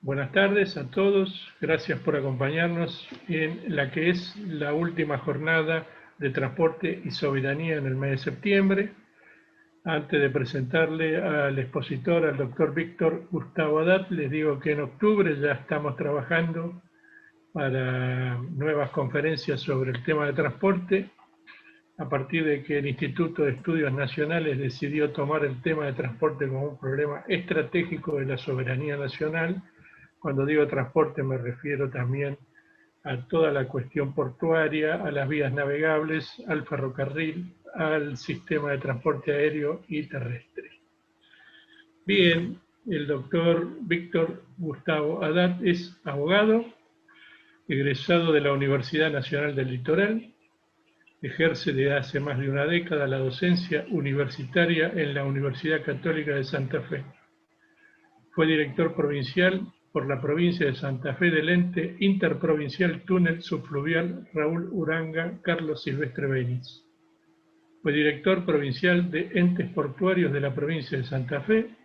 Buenas tardes a todos, gracias por acompañarnos en la que es la última jornada de transporte y soberanía en el mes de septiembre. Antes de presentarle al expositor, al doctor Víctor Gustavo Haddad, les digo que en octubre ya estamos trabajando para nuevas conferencias sobre el tema de transporte, a partir de que el Instituto de Estudios Nacionales decidió tomar el tema de transporte como un problema estratégico de la soberanía nacional. Cuando digo transporte me refiero también a toda la cuestión portuaria, a las vías navegables, al ferrocarril, al sistema de transporte aéreo y terrestre. Bien, el doctor Víctor Gustavo Haddad es abogado, egresado de la Universidad Nacional del Litoral, ejerce desde hace más de una década la docencia universitaria en la Universidad Católica de Santa Fe. Fue director provincial por la provincia de Santa Fe del ente interprovincial túnel subfluvial Raúl Uranga Carlos Silvestre Benis. Fue director provincial de entes portuarios de la provincia de Santa Fe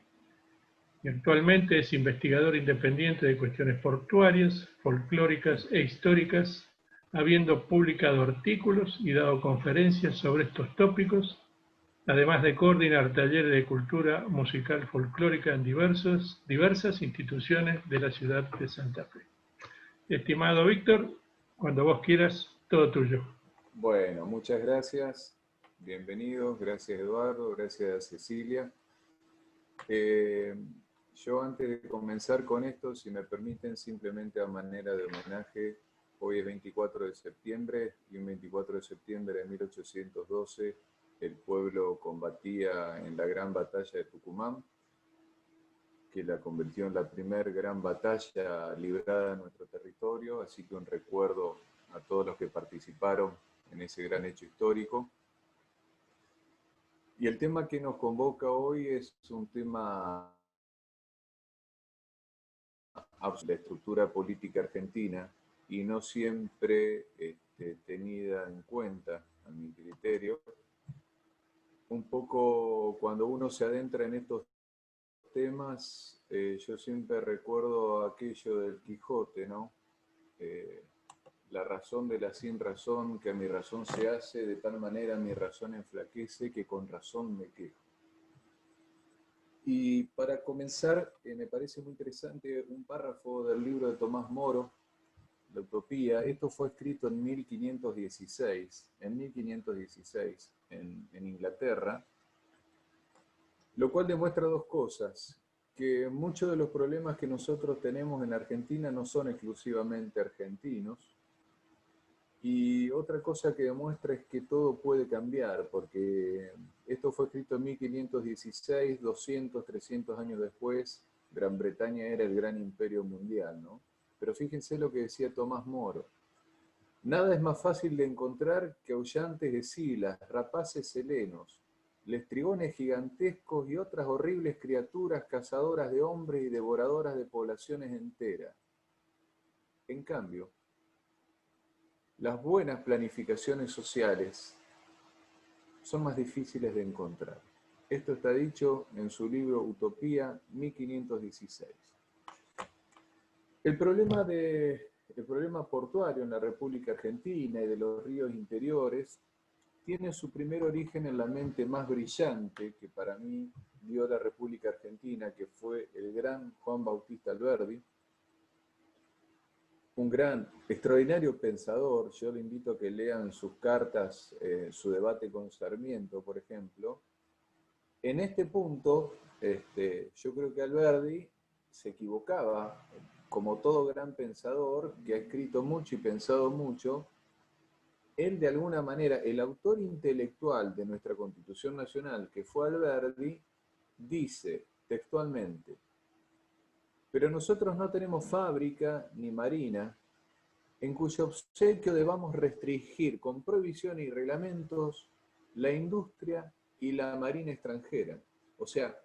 y actualmente es investigador independiente de cuestiones portuarias, folclóricas e históricas, habiendo publicado artículos y dado conferencias sobre estos tópicos, además de coordinar talleres de cultura musical folclórica en diversas instituciones de la ciudad de Santa Fe. Estimado Víctor, cuando vos quieras, todo tuyo. Bueno, muchas gracias. Bienvenidos. Gracias Eduardo, gracias Cecilia. Yo antes de comenzar con esto, si me permiten, simplemente a manera de homenaje, hoy es 24 de septiembre y un 24 de septiembre de 1812 el pueblo combatía en la gran batalla de Tucumán, que la convirtió en la primera gran batalla librada en nuestro territorio, así que un recuerdo a todos los que participaron en ese gran hecho histórico. Y el tema que nos convoca hoy es un tema de la estructura política argentina y no siempre tenida en cuenta, a mi criterio. Un poco cuando uno se adentra en estos temas, yo siempre recuerdo aquello del Quijote, ¿no? La razón de la sin razón, que a mi razón se hace, de tal manera mi razón enflaquece, que con razón me quejo. Y para comenzar, me parece muy interesante un párrafo del libro de Tomás Moro, La Utopía. Esto fue escrito en 1516, en Inglaterra, lo cual demuestra dos cosas: que muchos de los problemas que nosotros tenemos en Argentina no son exclusivamente argentinos, y otra cosa que demuestra es que todo puede cambiar, porque esto fue escrito en 1516, 200, 300 años después, Gran Bretaña era el gran imperio mundial, ¿no? Pero fíjense lo que decía Tomás Moro: nada es más fácil de encontrar que aullantes escilas, rapaces helenos, lestrigones gigantescos y otras horribles criaturas cazadoras de hombres y devoradoras de poblaciones enteras. En cambio, las buenas planificaciones sociales son más difíciles de encontrar. Esto está dicho en su libro Utopía, 1516. El problema portuario en la República Argentina y de los ríos interiores tiene su primer origen en la mente más brillante que para mí dio la República Argentina, que fue el gran Juan Bautista Alberdi, un gran, extraordinario pensador. Yo le invito a que lean sus cartas, su debate con Sarmiento, por ejemplo. En este punto, yo creo que Alberdi se equivocaba, como todo gran pensador que ha escrito mucho y pensado mucho. Él, de alguna manera, el autor intelectual de nuestra Constitución Nacional, que fue Alberdi, dice textualmente: pero nosotros no tenemos fábrica ni marina en cuyo obsequio debamos restringir con prohibición y reglamentos la industria y la marina extranjera. O sea,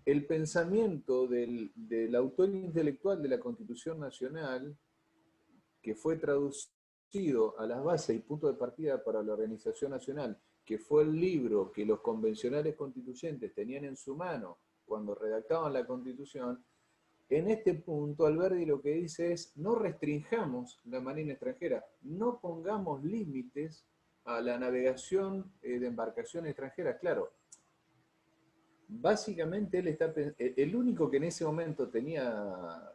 el pensamiento del autor intelectual de la Constitución Nacional, que fue traducido a las bases y punto de partida para la Organización Nacional, que fue el libro que los convencionales constituyentes tenían en su mano cuando redactaban la Constitución, En este punto, Alberdi lo que dice es, no restringamos la marina extranjera, no pongamos límites a la navegación de embarcaciones extranjeras. Claro, básicamente él está, el único que en ese momento tenía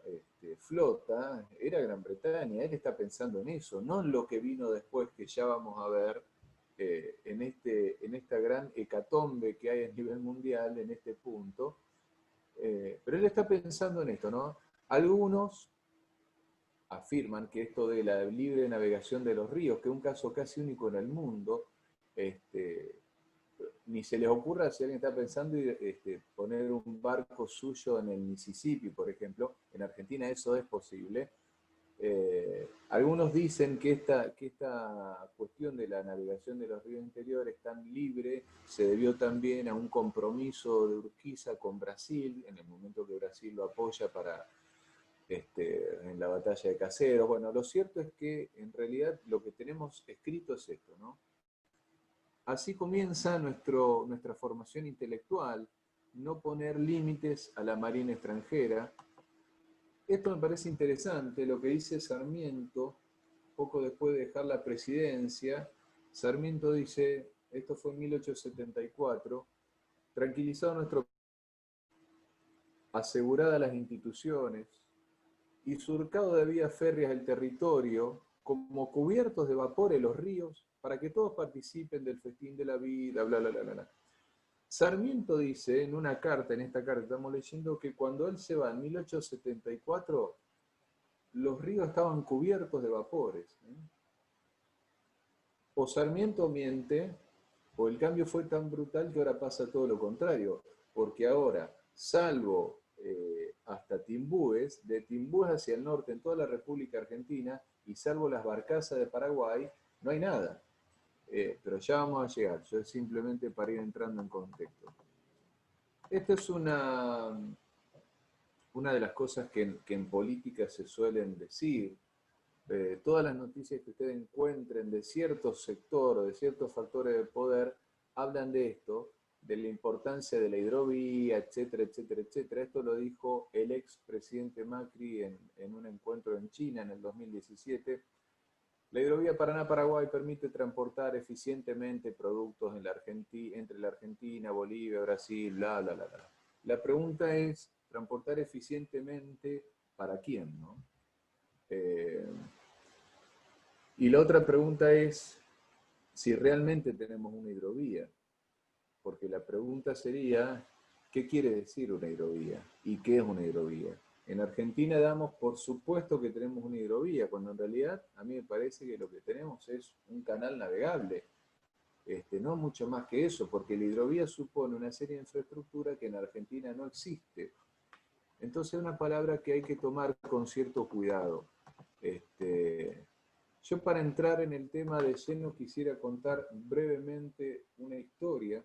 flota era Gran Bretaña. Él está pensando en eso, no en lo que vino después, que ya vamos a ver en esta gran hecatombe que hay a nivel mundial en este punto. Pero él está pensando en esto, ¿no? Algunos afirman que esto de la libre navegación de los ríos, que es un caso casi único en el mundo, ni se les ocurra, si alguien está pensando poner un barco suyo en el Mississippi, por ejemplo. En Argentina eso es posible. Algunos dicen que esta cuestión de la navegación de los ríos interiores tan libre se debió también a un compromiso de Urquiza con Brasil, en el momento que Brasil lo apoya en la batalla de Caseros. Bueno, lo cierto es que en realidad lo que tenemos escrito es esto, ¿no? Así comienza nuestra formación intelectual, no poner límites a la marina extranjera. Esto me parece interesante, lo que dice Sarmiento, poco después de dejar la presidencia. Sarmiento dice, esto fue en 1874, tranquilizado nuestro aseguradas las instituciones y surcado de vías férreas el territorio, como cubiertos de vapores los ríos, para que todos participen del festín de la vida, bla, bla, bla, bla. Sarmiento dice en una carta, en esta carta que estamos leyendo, que cuando él se va en 1874, los ríos estaban cubiertos de vapores. O Sarmiento miente, o el cambio fue tan brutal que ahora pasa todo lo contrario, porque ahora, salvo hasta Timbúes, de Timbúes hacia el norte en toda la República Argentina, y salvo las barcazas de Paraguay, no hay nada. Pero ya vamos a llegar, yo simplemente para ir entrando en contexto. Esta es una de las cosas que en política se suelen decir. Todas las noticias que ustedes encuentren de cierto sector o de ciertos factores de poder hablan de esto, de la importancia de la hidrovía, etcétera, etcétera, etcétera. Esto lo dijo el ex presidente Macri en un encuentro en China en el 2017. La hidrovía Paraná-Paraguay permite transportar eficientemente productos entre la Argentina, Bolivia, Brasil, bla, bla, bla, bla. La pregunta es, ¿transportar eficientemente para quién, no? Y la otra pregunta es si realmente tenemos una hidrovía, porque la pregunta sería, ¿qué quiere decir una hidrovía? ¿Y qué es una hidrovía? En Argentina damos por supuesto que tenemos una hidrovía, cuando en realidad a mí me parece que lo que tenemos es un canal navegable. No mucho más que eso, porque la hidrovía supone una serie de infraestructura que en Argentina no existe. Entonces es una palabra que hay que tomar con cierto cuidado. Yo para entrar en el tema de lleno quisiera contar brevemente una historia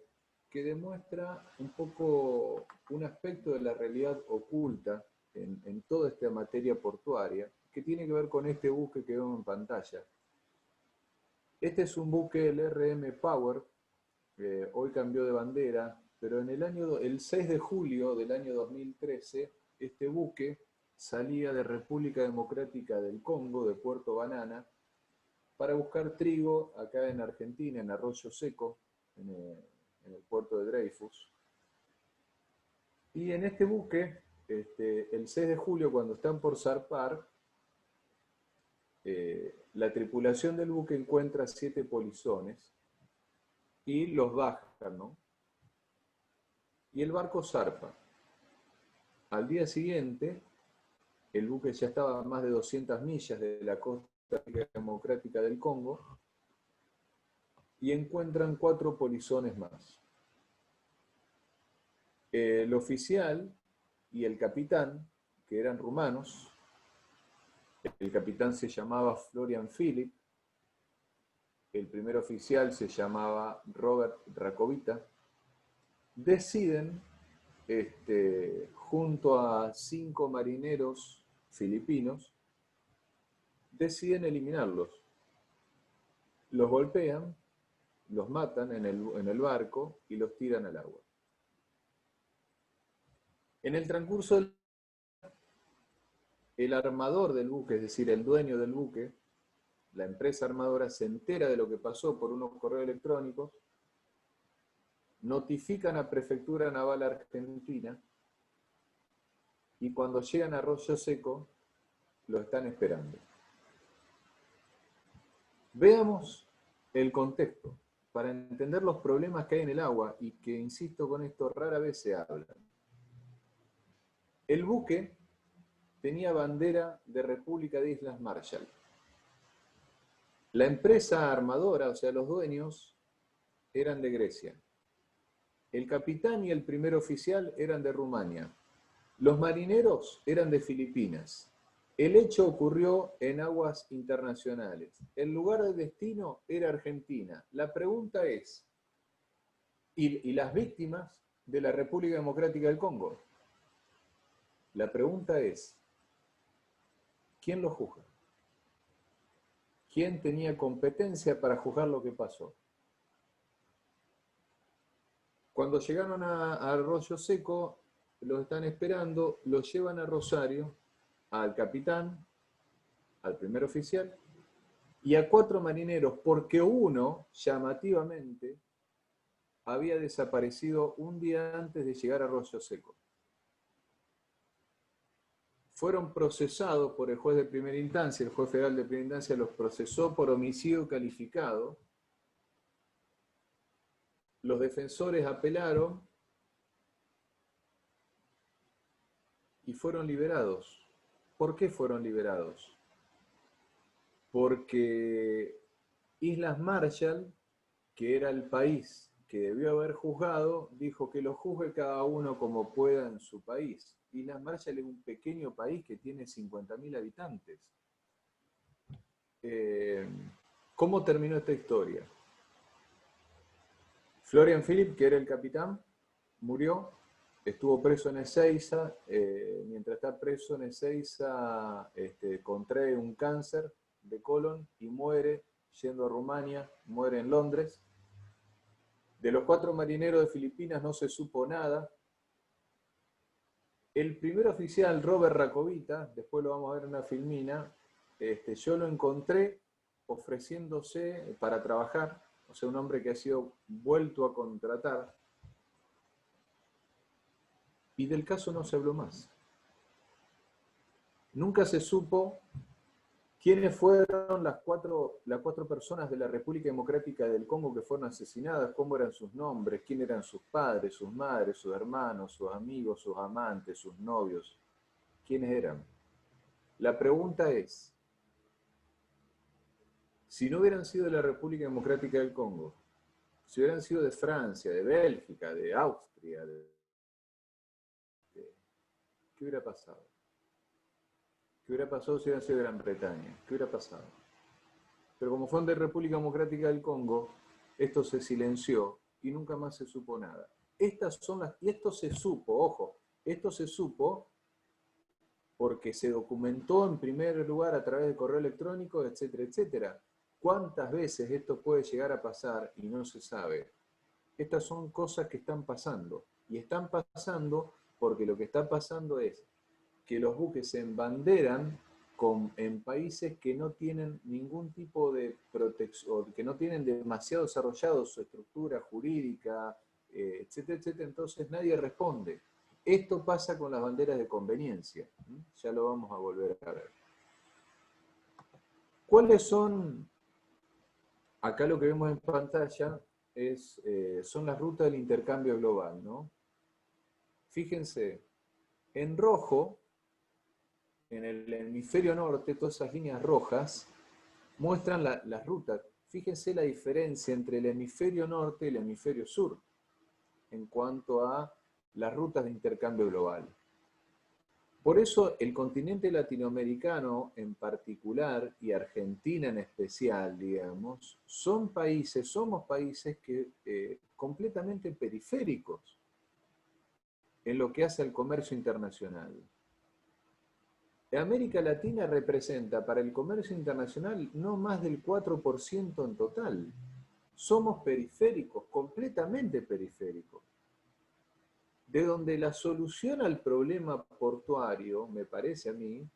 que demuestra un poco un aspecto de la realidad oculta en toda esta materia portuaria, que tiene que ver con este buque que vemos en pantalla. Este es un buque del RM Power, hoy cambió de bandera, pero en el 6 de julio del año 2013, este buque salía de República Democrática del Congo, de Puerto Banana, para buscar trigo acá en Argentina, en Arroyo Seco, en el puerto de Dreyfus. Y en este buque, el 6 de julio, cuando están por zarpar, la tripulación del buque encuentra 7 polizones y los bajan, ¿no? Y el barco zarpa. Al día siguiente, el buque ya estaba a más de 200 millas de la costa democrática del Congo y encuentran 4 polizones más. El oficial y el capitán, que eran rumanos, el capitán se llamaba Florian Philipp, el primer oficial se llamaba Robert Racovita, deciden, junto a 5 marineros filipinos, deciden eliminarlos. Los golpean, los matan en el barco y los tiran al agua. En el transcurso el armador del buque, es decir, el dueño del buque, la empresa armadora, se entera de lo que pasó por unos correos electrónicos, notifican a Prefectura Naval Argentina y cuando llegan a Arroyo Seco lo están esperando. Veamos el contexto para entender los problemas que hay en el agua y que, insisto con esto, rara vez se hablan. El buque tenía bandera de República de Islas Marshall. La empresa armadora, o sea, los dueños, eran de Grecia. El capitán y el primer oficial eran de Rumania. Los marineros eran de Filipinas. El hecho ocurrió en aguas internacionales. El lugar de destino era Argentina. La pregunta es, ¿y las víctimas de la República Democrática del Congo? La pregunta es, ¿quién lo juzga? ¿Quién tenía competencia para juzgar lo que pasó? Cuando llegaron a Arroyo Seco, los están esperando, los llevan a Rosario, al capitán, al primer oficial, y a 4 marineros, porque uno, llamativamente, había desaparecido un día antes de llegar a Arroyo Seco. Fueron procesados por el juez de primera instancia, el juez federal de primera instancia los procesó por homicidio calificado. Los defensores apelaron y fueron liberados. ¿Por qué fueron liberados? Porque Islas Marshall, que era el país que debió haber juzgado, dijo que lo juzgue cada uno como pueda en su país. Islas Marshall es un pequeño país que tiene 50.000 habitantes. ¿Cómo terminó esta historia? Florian Philipp, que era el capitán, murió, estuvo preso en Ezeiza. Mientras está preso en Ezeiza, contrae un cáncer de colon y muere yendo a Rumania, muere en Londres. De los 4 marineros de Filipinas no se supo nada. El primer oficial, Robert Racovita, después lo vamos a ver en una filmina, yo lo encontré ofreciéndose para trabajar, o sea, un hombre que ha sido vuelto a contratar, y del caso no se habló más. Nunca se supo quiénes fueron las cuatro personas de la República Democrática del Congo que fueron asesinadas, cómo eran sus nombres, quién eran sus padres, sus madres, sus hermanos, sus amigos, sus amantes, sus novios, quiénes eran. La pregunta es, si no hubieran sido de la República Democrática del Congo, si hubieran sido de Francia, de Bélgica, de Austria, ¿qué hubiera pasado? ¿Qué hubiera pasado si hubieran sido de Gran Bretaña? ¿Qué hubiera pasado? Pero como fueron de República Democrática del Congo, esto se silenció y nunca más se supo nada. Estas son las, y esto se supo, ojo, esto se supo porque se documentó en primer lugar a través de correo electrónico, etcétera, etcétera. ¿Cuántas veces esto puede llegar a pasar y no se sabe? Estas son cosas que están pasando. Y están pasando porque lo que está pasando es que los buques se embanderan en países que no tienen ningún tipo de protección, que no tienen demasiado desarrollado su estructura jurídica, etcétera, etcétera. Entonces nadie responde. Esto pasa con las banderas de conveniencia. Ya lo vamos a volver a ver. ¿Cuáles son? Acá lo que vemos en pantalla son las rutas del intercambio global, ¿no? Fíjense, en rojo, en el hemisferio norte, todas esas líneas rojas muestran las rutas. Fíjense la diferencia entre el hemisferio norte y el hemisferio sur en cuanto a las rutas de intercambio global. Por eso el continente latinoamericano en particular y Argentina en especial, digamos, somos países que completamente periféricos en lo que hace al comercio internacional. América Latina representa para el comercio internacional no más del 4% en total. Somos periféricos, completamente periféricos. De donde la solución al problema portuario, me parece a mí,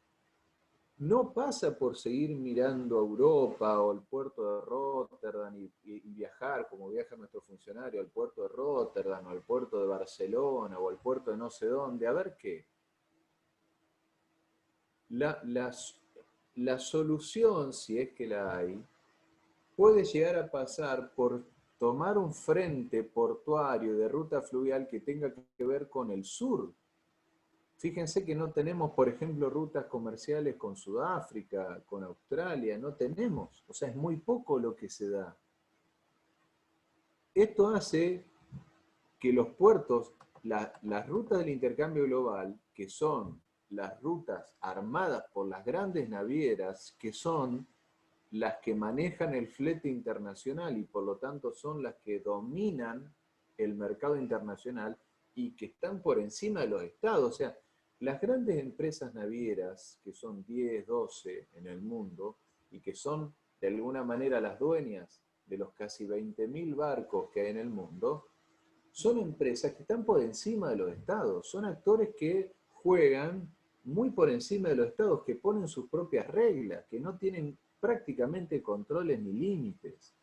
no pasa por seguir mirando a Europa o al puerto de Rotterdam y viajar, como viaja nuestro funcionario, al puerto de Rotterdam o al puerto de Barcelona o al puerto de no sé dónde, a ver qué. La solución, si es que la hay, puede llegar a pasar por tomar un frente portuario de ruta fluvial que tenga que ver con el sur. Fíjense que no tenemos, por ejemplo, rutas comerciales con Sudáfrica, con Australia, no tenemos. O sea, es muy poco lo que se da. Esto hace que los puertos, las rutas del intercambio global, que son las rutas armadas por las grandes navieras, que son las que manejan el flete internacional y por lo tanto son las que dominan el mercado internacional y que están por encima de los estados. O sea, las grandes empresas navieras, que son 10, 12 en el mundo, y que son de alguna manera las dueñas de los casi 20.000 barcos que hay en el mundo, son empresas que están por encima de los estados, son actores que juegan muy por encima de los estados, que ponen sus propias reglas, que no tienen prácticamente controles ni límites.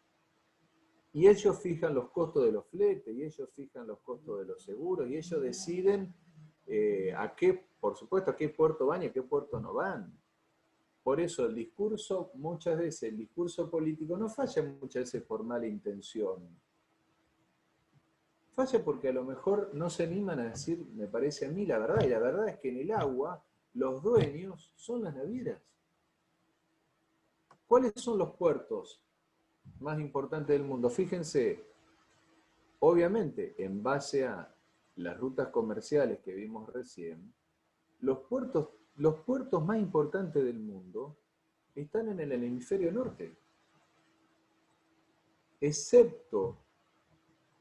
Y ellos fijan los costos de los fletes, y ellos fijan los costos de los seguros, y ellos deciden por supuesto, a qué puerto van y a qué puerto no van. Por eso el discurso, muchas veces, el discurso político no falla muchas veces por mala intención. Falla porque a lo mejor no se animan a decir, me parece a mí, la verdad, y la verdad es que en el agua los dueños son las navieras. ¿Cuáles son los puertos más importantes del mundo? Fíjense, obviamente, en base a las rutas comerciales que vimos recién, los puertos más importantes del mundo están en el hemisferio norte, excepto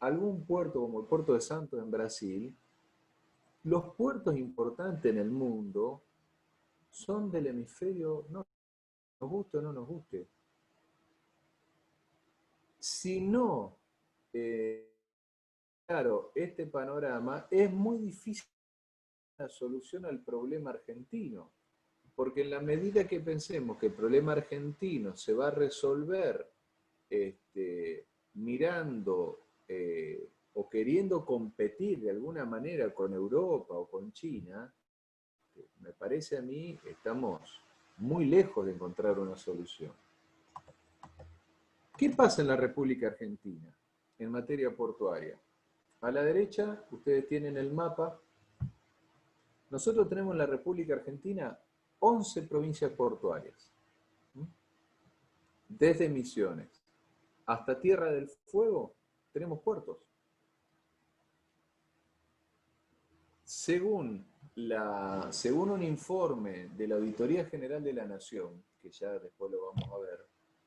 algún puerto como el puerto de Santos en Brasil. Los puertos importantes en el mundo son del hemisferio norte, nos guste o no nos guste. Si no, claro, este panorama es muy difícil la solución al problema argentino, porque en la medida que pensemos que el problema argentino se va a resolver mirando o queriendo competir de alguna manera con Europa o con China, me parece a mí estamos muy lejos de encontrar una solución. ¿Qué pasa en la República Argentina en materia portuaria? A la derecha ustedes tienen el mapa. Nosotros tenemos en la República Argentina 11 provincias portuarias. Desde Misiones hasta Tierra del Fuego tenemos puertos. Según un informe de la Auditoría General de la Nación, que ya después lo vamos a ver,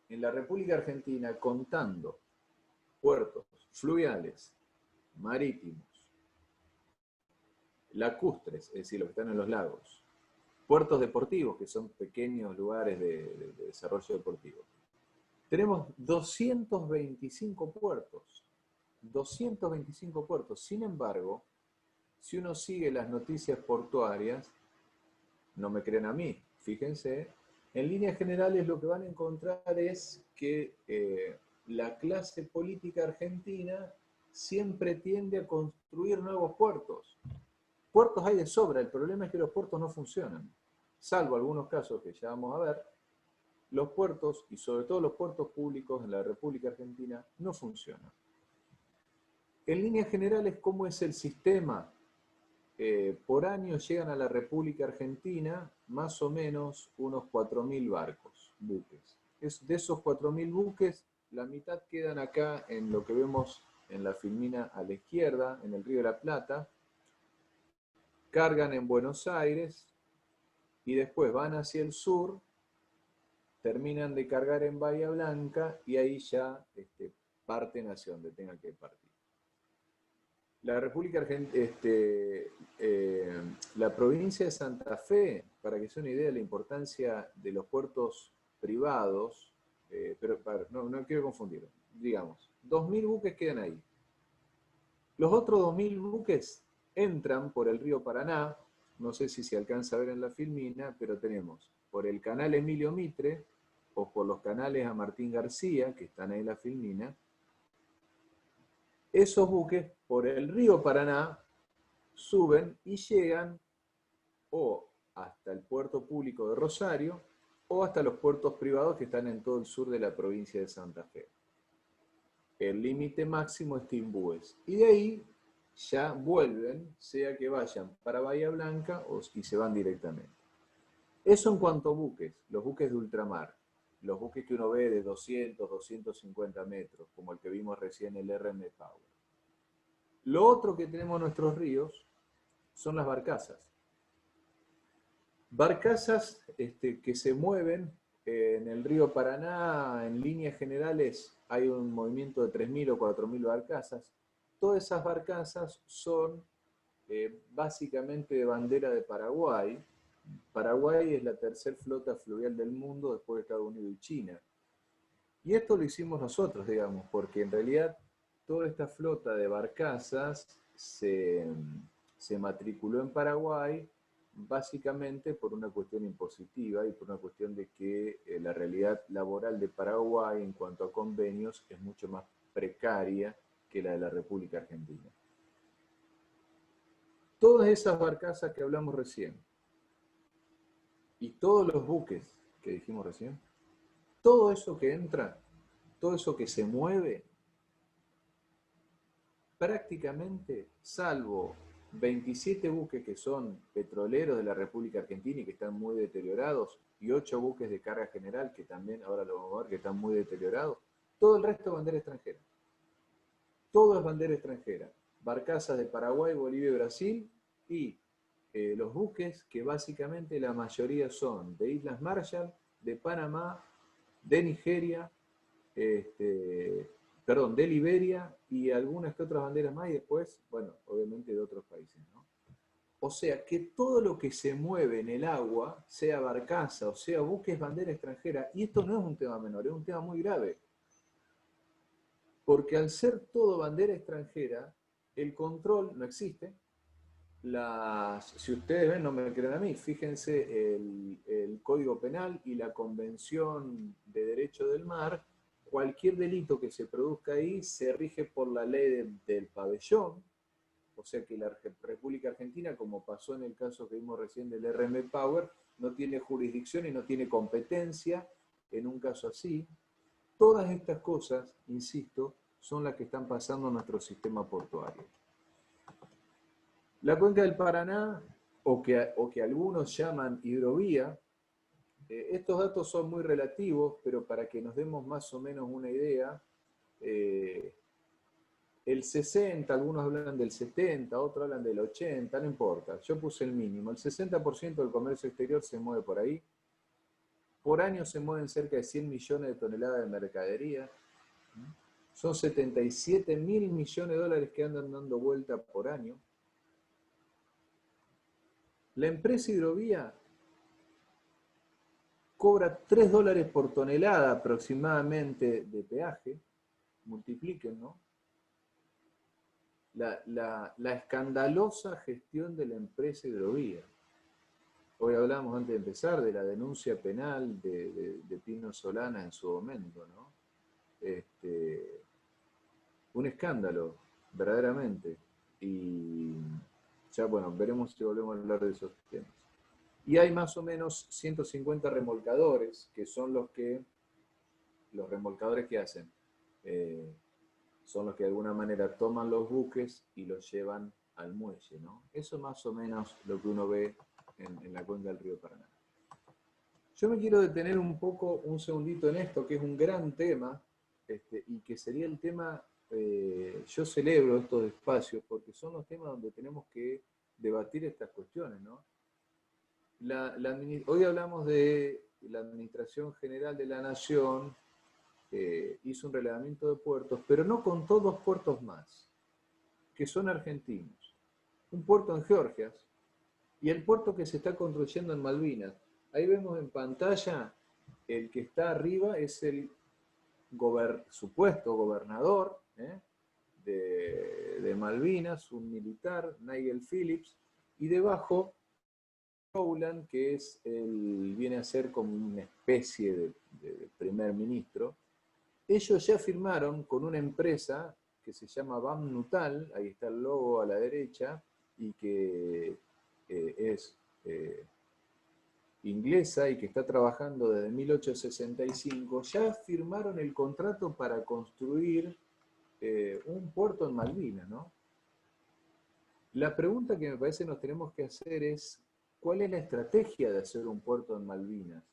en la República Argentina, contando puertos fluviales, marítimos, lacustres, es decir, los que están en los lagos, puertos deportivos, que son pequeños lugares de desarrollo deportivo, tenemos 225 puertos. 225 puertos. Sin embargo, si uno sigue las noticias portuarias, no me creen a mí, fíjense, en líneas generales lo que van a encontrar es que la clase política argentina siempre tiende a construir nuevos puertos. Puertos hay de sobra, el problema es que los puertos no funcionan. Salvo algunos casos que ya vamos a ver, los puertos, y sobre todo los puertos públicos en la República Argentina, no funcionan. En líneas generales, ¿cómo es el sistema? Por año llegan a la República Argentina más o menos unos 4.000 barcos, buques. De esos 4.000 buques, la mitad quedan acá en lo que vemos en la filmina a la izquierda, en el Río de la Plata, cargan en Buenos Aires y después van hacia el sur, terminan de cargar en Bahía Blanca y ahí ya parten hacia donde tengan que partir. La República Argentina, la provincia de Santa Fe, para que se una idea de la importancia de los puertos privados, pero no quiero confundir, digamos, 2.000 buques quedan ahí. Los otros 2.000 buques entran por el río Paraná, no sé si se alcanza a ver en la filmina, pero tenemos por el canal Emilio Mitre, o por los canales a Martín García, que están ahí en la filmina, esos buques por el río Paraná suben y llegan o hasta el puerto público de Rosario o hasta los puertos privados que están en todo el sur de la provincia de Santa Fe. El límite máximo es Timbúes. Y de ahí ya vuelven, sea que vayan para Bahía Blanca y se van directamente. Eso en cuanto a buques, los buques de ultramar, los buques que uno ve de 200, 250 metros, como el que vimos recién, el RM Power. Lo otro que tenemos en nuestros ríos son las barcazas. Barcazas que se mueven en el río Paraná, en líneas generales hay un movimiento de 3.000 o 4.000 barcazas. Todas esas barcazas son básicamente de bandera de Paraguay. Paraguay es la tercera flota fluvial del mundo después de Estados Unidos y China. Y esto lo hicimos nosotros, digamos, porque en realidad toda esta flota de barcazas se matriculó en Paraguay básicamente por una cuestión impositiva y por una cuestión de que la realidad laboral de Paraguay en cuanto a convenios es mucho más precaria que la de la República Argentina. Todas esas barcazas que hablamos recién y todos los buques que dijimos recién, todo eso que entra, todo eso que se mueve, prácticamente, salvo 27 buques que son petroleros de la República Argentina y que están muy deteriorados, y 8 buques de carga general que también, ahora lo vamos a ver, que están muy deteriorados, todo el resto es bandera extranjera. Todo es bandera extranjera. Barcazas de Paraguay, Bolivia y Brasil, y los buques que básicamente la mayoría son de Islas Marshall, de Panamá, de Nigeria, de Liberia y algunas que otras banderas más, y después, bueno, obviamente de otros países, ¿no? O sea, que todo lo que se mueve en el agua, sea barcaza o sea buque, es bandera extranjera, y esto no es un tema menor, es un tema muy grave. Porque al ser todo bandera extranjera, el control no existe. Si ustedes ven, no me creen a mí, fíjense el Código Penal y la Convención de Derecho del Mar. Cualquier delito que se produzca ahí se rige por la ley del pabellón, o sea que la República Argentina, como pasó en el caso que vimos recién del RM Power, no tiene jurisdicción y no tiene competencia en un caso así. Todas estas cosas, insisto, son las que están pasando en nuestro sistema portuario. La cuenca del Paraná, o que algunos llaman hidrovía, estos datos son muy relativos, pero para que nos demos más o menos una idea, el 60, algunos hablan del 70, otros hablan del 80, no importa, yo puse el mínimo. El 60% del comercio exterior se mueve por ahí. Por año se mueven cerca de 100 millones de toneladas de mercadería. Son 77 mil millones de dólares que andan dando vuelta por año. La empresa hidrovía cobra 3 dólares por tonelada aproximadamente de peaje. Multipliquen, ¿no? La escandalosa gestión de la empresa hidrovía. Hoy hablamos, antes de empezar, de la denuncia penal de Pino Solana en su momento, ¿no? Un escándalo, verdaderamente. Y ya, bueno, veremos si volvemos a hablar de esos temas. Y hay más o menos 150 remolcadores, que son los remolcadores que hacen. Son los que de alguna manera toman los buques y los llevan al muelle, ¿no? Eso es más o menos lo que uno ve en la cuenca del río Paraná. Yo me quiero detener un segundito en esto, que es un gran tema, y que sería el tema, yo celebro estos espacios, porque son los temas donde tenemos que debatir estas cuestiones, ¿no? Hoy hablamos de la Administración General de la Nación, hizo un relevamiento de puertos, pero no contó 2 puertos más, que son argentinos. Un puerto en Georgias y el puerto que se está construyendo en Malvinas. Ahí vemos en pantalla, el que está arriba es el supuesto gobernador de Malvinas, un militar, Nigel Phillips, y debajo Rowland, que viene a ser como una especie de primer ministro, ellos ya firmaron con una empresa que se llama BAM Nuttall, ahí está el logo a la derecha, y que es inglesa y que está trabajando desde 1865, ya firmaron el contrato para construir un puerto en Malvinas, ¿no? La pregunta que me parece nos tenemos que hacer es, ¿cuál es la estrategia de hacer un puerto en Malvinas?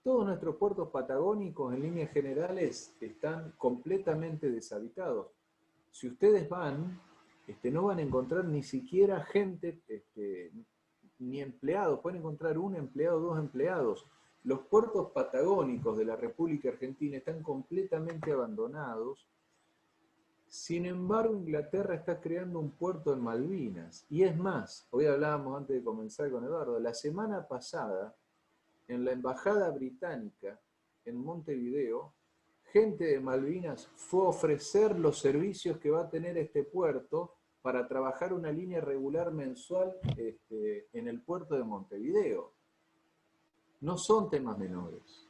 Todos nuestros puertos patagónicos, en líneas generales, están completamente deshabitados. Si ustedes van, no van a encontrar ni siquiera gente, ni empleados. Pueden encontrar un empleado, dos empleados. Los puertos patagónicos de la República Argentina están completamente abandonados. Sin embargo, Inglaterra está creando un puerto en Malvinas. Y es más, hoy hablábamos antes de comenzar con Eduardo, la semana pasada, en la Embajada Británica en Montevideo, gente de Malvinas fue a ofrecer los servicios que va a tener este puerto para trabajar una línea regular mensual en el puerto de Montevideo. No son temas menores.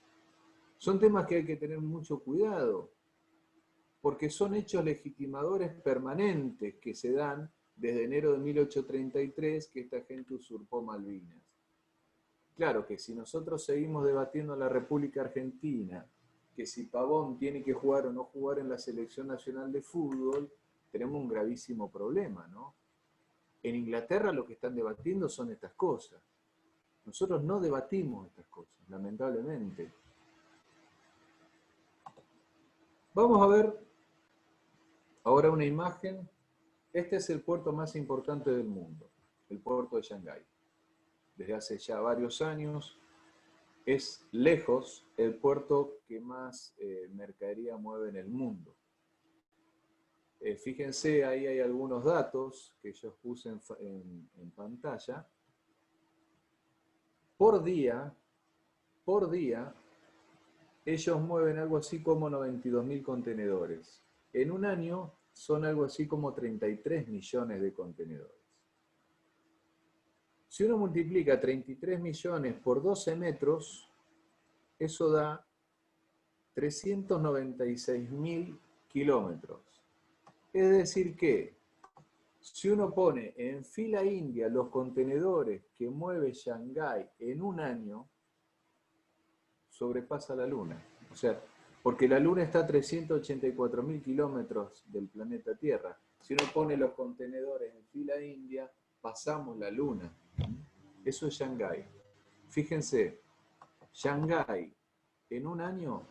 Son temas que hay que tener mucho cuidado, porque son hechos legitimadores permanentes que se dan desde enero de 1833 que esta gente usurpó Malvinas. Claro que si nosotros seguimos debatiendo en la República Argentina que si Pavón tiene que jugar o no jugar en la Selección Nacional de Fútbol, tenemos un gravísimo problema, ¿no? En Inglaterra lo que están debatiendo son estas cosas. Nosotros no debatimos estas cosas, lamentablemente. Vamos a ver ahora una imagen. Este es el puerto más importante del mundo, el puerto de Shanghái. Desde hace ya varios años es lejos el puerto que más mercadería mueve en el mundo. Fíjense, ahí hay algunos datos que yo puse en pantalla. Por día, ellos mueven algo así como 92.000 contenedores. En un año son algo así como 33 millones de contenedores. Si uno multiplica 33 millones por 12 metros, eso da 396.000 kilómetros. Es decir que, si uno pone en fila india los contenedores que mueve Shanghái en un año, sobrepasa la Luna. O sea, porque la Luna está a 384.000 kilómetros del planeta Tierra. Si uno pone los contenedores en fila india, pasamos la Luna. Eso es Shanghái. Fíjense, Shanghái en un año,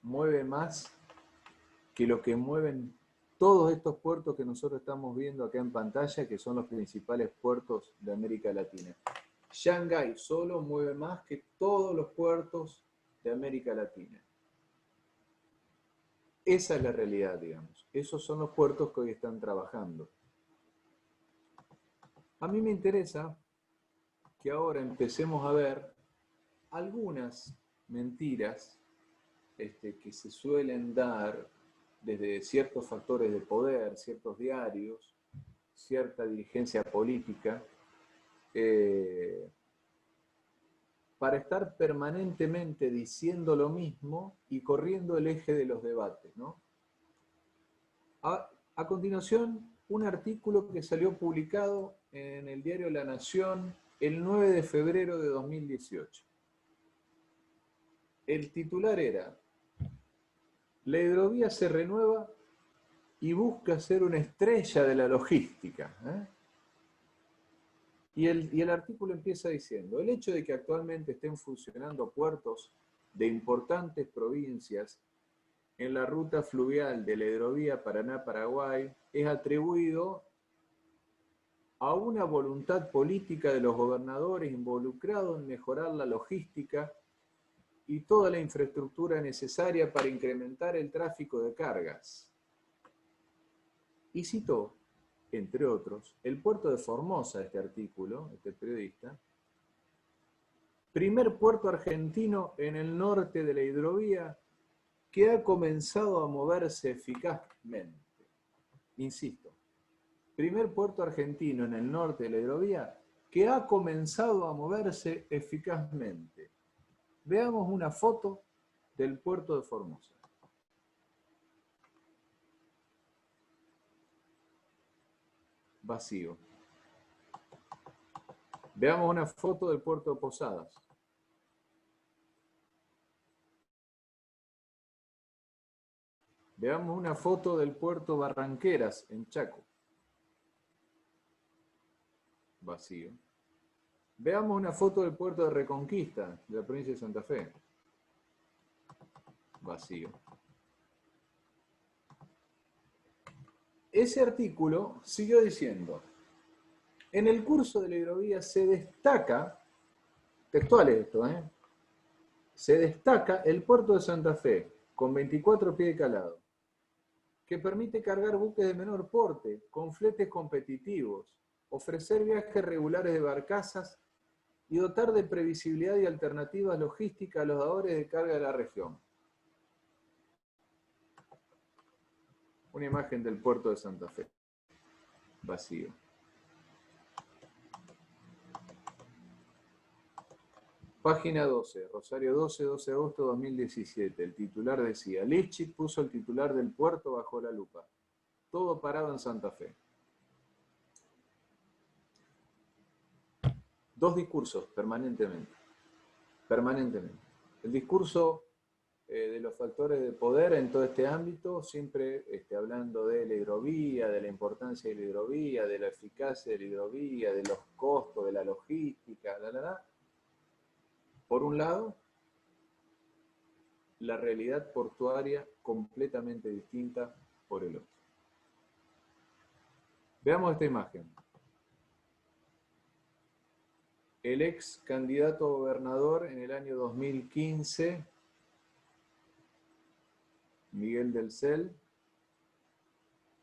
mueve más que lo que mueven todos estos puertos que nosotros estamos viendo acá en pantalla, que son los principales puertos de América Latina. Shanghái solo mueve más que todos los puertos de América Latina. Esa es la realidad, digamos. Esos son los puertos que hoy están trabajando. A mí me interesa que ahora empecemos a ver algunas mentiras que se suelen dar desde ciertos factores de poder, ciertos diarios, cierta dirigencia política, para estar permanentemente diciendo lo mismo y corriendo el eje de los debates, ¿no? A continuación, un artículo que salió publicado en el diario La Nación el 9 de febrero de 2018. El titular era: la hidrovía se renueva y busca ser una estrella de la logística. Y el artículo empieza diciendo: el hecho de que actualmente estén funcionando puertos de importantes provincias en la ruta fluvial de la hidrovía Paraná-Paraguay es atribuido a una voluntad política de los gobernadores involucrados en mejorar la logística y toda la infraestructura necesaria para incrementar el tráfico de cargas. Y citó, entre otros, el puerto de Formosa, este artículo, este periodista, primer puerto argentino en el norte de la hidrovía que ha comenzado a moverse eficazmente. Insisto, primer puerto argentino en el norte de la hidrovía que ha comenzado a moverse eficazmente. Veamos una foto del puerto de Formosa. Vacío. Veamos una foto del puerto de Posadas. Veamos una foto del puerto Barranqueras, en Chaco. Vacío. Veamos una foto del puerto de Reconquista, de la provincia de Santa Fe. Vacío. Ese artículo siguió diciendo, en el curso de la hidrovía se destaca, textual esto, se destaca el puerto de Santa Fe, con 24 pies de calado, que permite cargar buques de menor porte, con fletes competitivos, ofrecer viajes regulares de barcazas y dotar de previsibilidad y alternativas logísticas a los dadores de carga de la región. Una imagen del puerto de Santa Fe. Vacío. Página 12, Rosario 12 de agosto de 2017. El titular decía, Lischit puso el titular del puerto bajo la lupa. Todo parado en Santa Fe. Dos discursos permanentemente. Permanentemente. El discurso de los factores de poder en todo este ámbito, siempre hablando de la hidrovía, de la importancia de la hidrovía, de la eficacia de la hidrovía, de los costos, de la logística, Por un lado, la realidad portuaria completamente distinta por el otro. Veamos esta imagen. El ex candidato a gobernador en el año 2015, Miguel del Cel,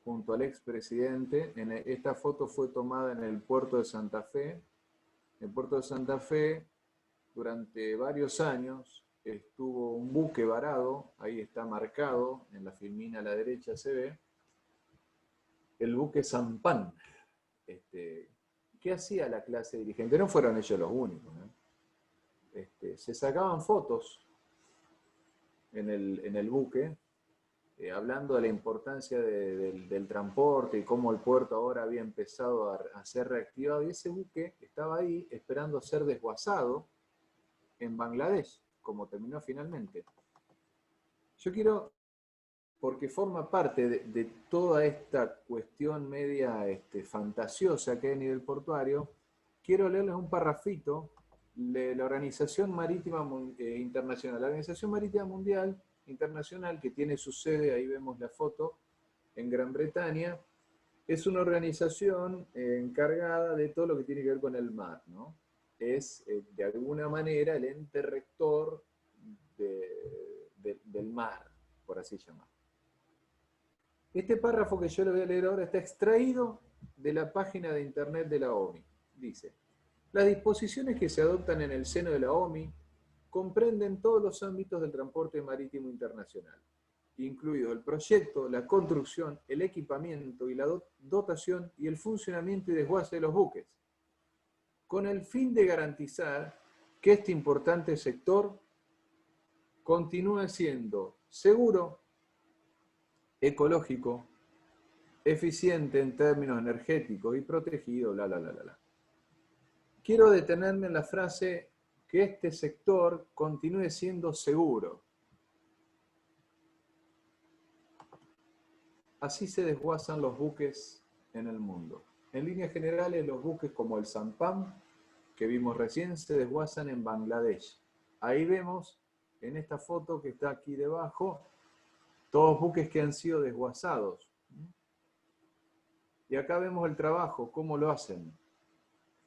junto al expresidente. Esta foto fue tomada en el puerto de Santa Fe. En el puerto de Santa Fe, durante varios años, estuvo un buque varado, ahí está marcado, en la filmina a la derecha se ve, el buque Sampan. ¿Qué hacía la clase dirigente? No fueron ellos los únicos, ¿no? Se sacaban fotos en el buque, hablando de la importancia del transporte y cómo el puerto ahora había empezado a ser reactivado, y ese buque estaba ahí esperando ser desguazado en Bangladesh, como terminó finalmente. Yo quiero, porque forma parte de toda esta cuestión media fantasiosa que hay a nivel portuario, quiero leerles un parrafito de la Organización Marítima Internacional. La Organización Marítima Mundial Internacional, que tiene su sede, ahí vemos la foto, en Gran Bretaña, es una organización encargada de todo lo que tiene que ver con el mar, ¿no? Es, de alguna manera, el ente rector del mar, por así llamar. Este párrafo que yo le voy a leer ahora está extraído de la página de internet de la OMI. Dice, las disposiciones que se adoptan en el seno de la OMI comprenden todos los ámbitos del transporte marítimo internacional, incluido el proyecto, la construcción, el equipamiento y la dotación y el funcionamiento y desguace de los buques, con el fin de garantizar que este importante sector continúe siendo seguro, ecológico, eficiente en términos energéticos y protegido, Quiero detenerme en la frase que este sector continúe siendo seguro. Así se desguazan los buques en el mundo. En líneas generales, los buques como el Sampan, que vimos recién, se desguazan en Bangladesh. Ahí vemos, en esta foto que está aquí debajo, todos buques que han sido desguazados. Y acá vemos el trabajo, cómo lo hacen,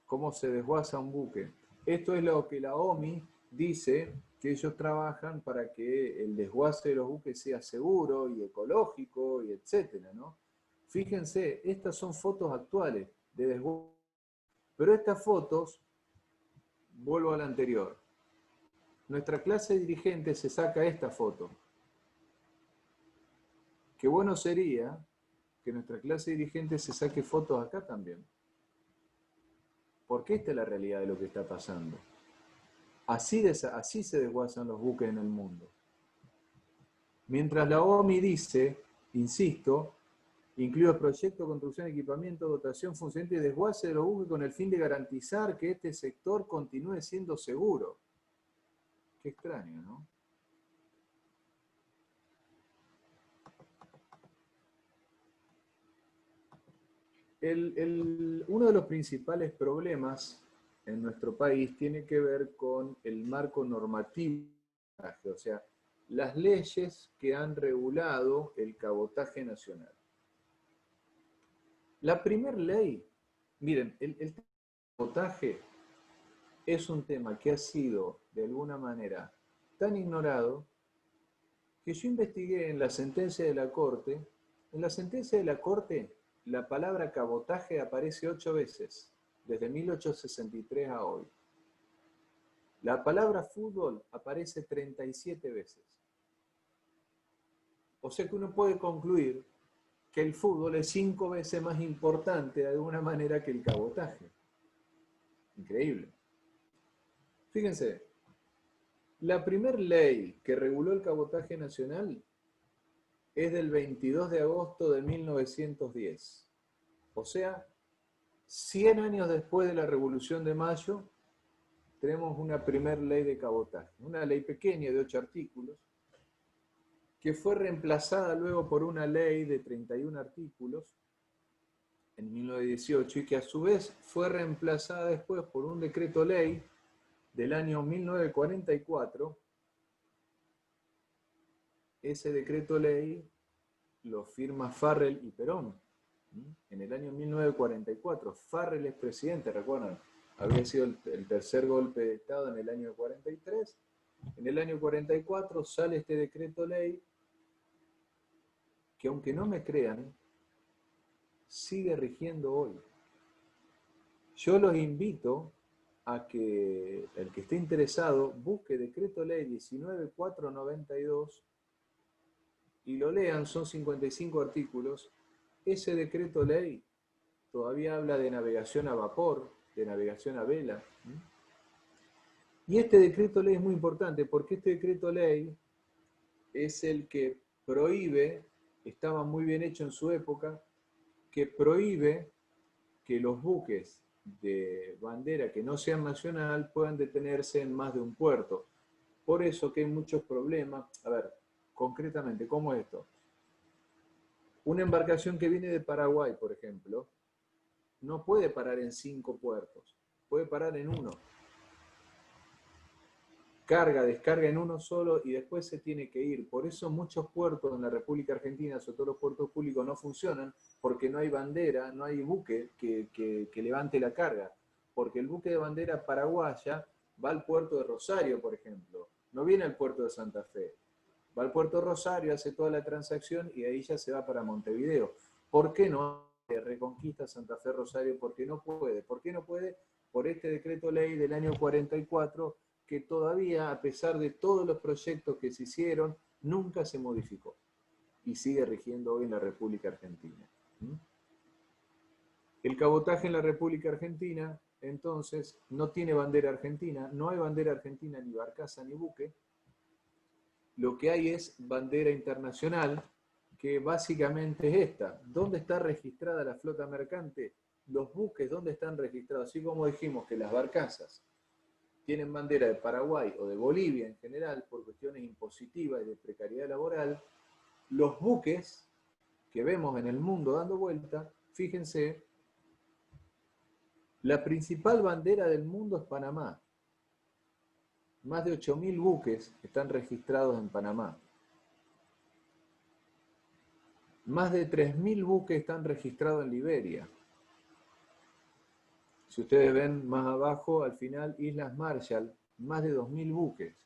cómo se desguaza un buque. Esto es lo que la OMI dice, que ellos trabajan para que el desguace de los buques sea seguro y ecológico y etcétera, ¿no? Fíjense, estas son fotos actuales de desguace. Pero estas fotos, vuelvo a la anterior, nuestra clase dirigente se saca esta foto. Qué bueno sería que nuestra clase dirigente se saque fotos acá también. Porque esta es la realidad de lo que está pasando. Así se desguazan los buques en el mundo. Mientras la OMI dice, insisto, incluye proyecto, construcción, equipamiento, dotación, funcionamiento y desguace de los buques con el fin de garantizar que este sector continúe siendo seguro. Qué extraño, ¿no? Uno de los principales problemas en nuestro país tiene que ver con el marco normativo, o sea, las leyes que han regulado el cabotaje nacional. La primera ley, miren, el cabotaje es un tema que ha sido, de alguna manera, tan ignorado que yo investigué en la sentencia de la Corte. En la sentencia de la Corte, la palabra cabotaje aparece 8 veces, desde 1863 a hoy. La palabra fútbol aparece 37 veces. O sea que uno puede concluir que el fútbol es 5 veces más importante de alguna manera que el cabotaje. Increíble. Fíjense, la primera ley que reguló el cabotaje nacional es del 22 de agosto de 1910. O sea, 100 años después de la Revolución de Mayo, tenemos una primera ley de cabotaje. Una ley pequeña de 8 artículos, que fue reemplazada luego por una ley de 31 artículos en 1918 y que a su vez fue reemplazada después por un decreto ley del año 1944. Ese decreto ley lo firma Farrell y Perón en el año 1944. Farrell es presidente, recuerdan, había sido el tercer golpe de Estado en el año 43. En el año 44 sale este decreto ley que, aunque no me crean, sigue rigiendo hoy. Yo los invito a que el que esté interesado busque decreto ley 19492 y lo lean, son 55 artículos. Ese decreto ley todavía habla de navegación a vapor, de navegación a vela. Y este decreto ley es muy importante porque este decreto ley es el que prohíbe, estaba muy bien hecho en su época, que prohíbe que los buques de bandera que no sean nacional puedan detenerse en más de un puerto. Por eso que hay muchos problemas. A ver, concretamente, ¿cómo es esto? Una embarcación que viene de Paraguay, por ejemplo, no puede parar en 5 puertos, puede parar en uno. Carga, descarga en uno solo y después se tiene que ir. Por eso muchos puertos en la República Argentina, sobre todo los puertos públicos, no funcionan porque no hay bandera, no hay buque que levante la carga. Porque el buque de bandera paraguaya va al puerto de Rosario, por ejemplo. No viene al puerto de Santa Fe. Va al puerto de Rosario, hace toda la transacción y ahí ya se va para Montevideo. ¿Por qué no Reconquista Santa Fe Rosario? Porque no puede. ¿Por qué no puede? Por este decreto ley del año 44, que todavía, a pesar de todos los proyectos que se hicieron, nunca se modificó y sigue rigiendo hoy en la República Argentina. El cabotaje en la República Argentina, entonces, no tiene bandera argentina, no hay bandera argentina ni barcaza ni buque. Lo que hay es bandera internacional, que básicamente es esta. ¿Dónde está registrada la flota mercante? Los buques, ¿dónde están registrados? Así como dijimos que las barcazas tienen bandera de Paraguay o de Bolivia en general por cuestiones impositivas y de precariedad laboral, los buques que vemos en el mundo dando vuelta, fíjense, la principal bandera del mundo es Panamá. Más de 8.000 buques están registrados en Panamá. Más de 3.000 buques están registrados en Liberia. Si ustedes ven más abajo, al final, Islas Marshall, más de 2.000 buques.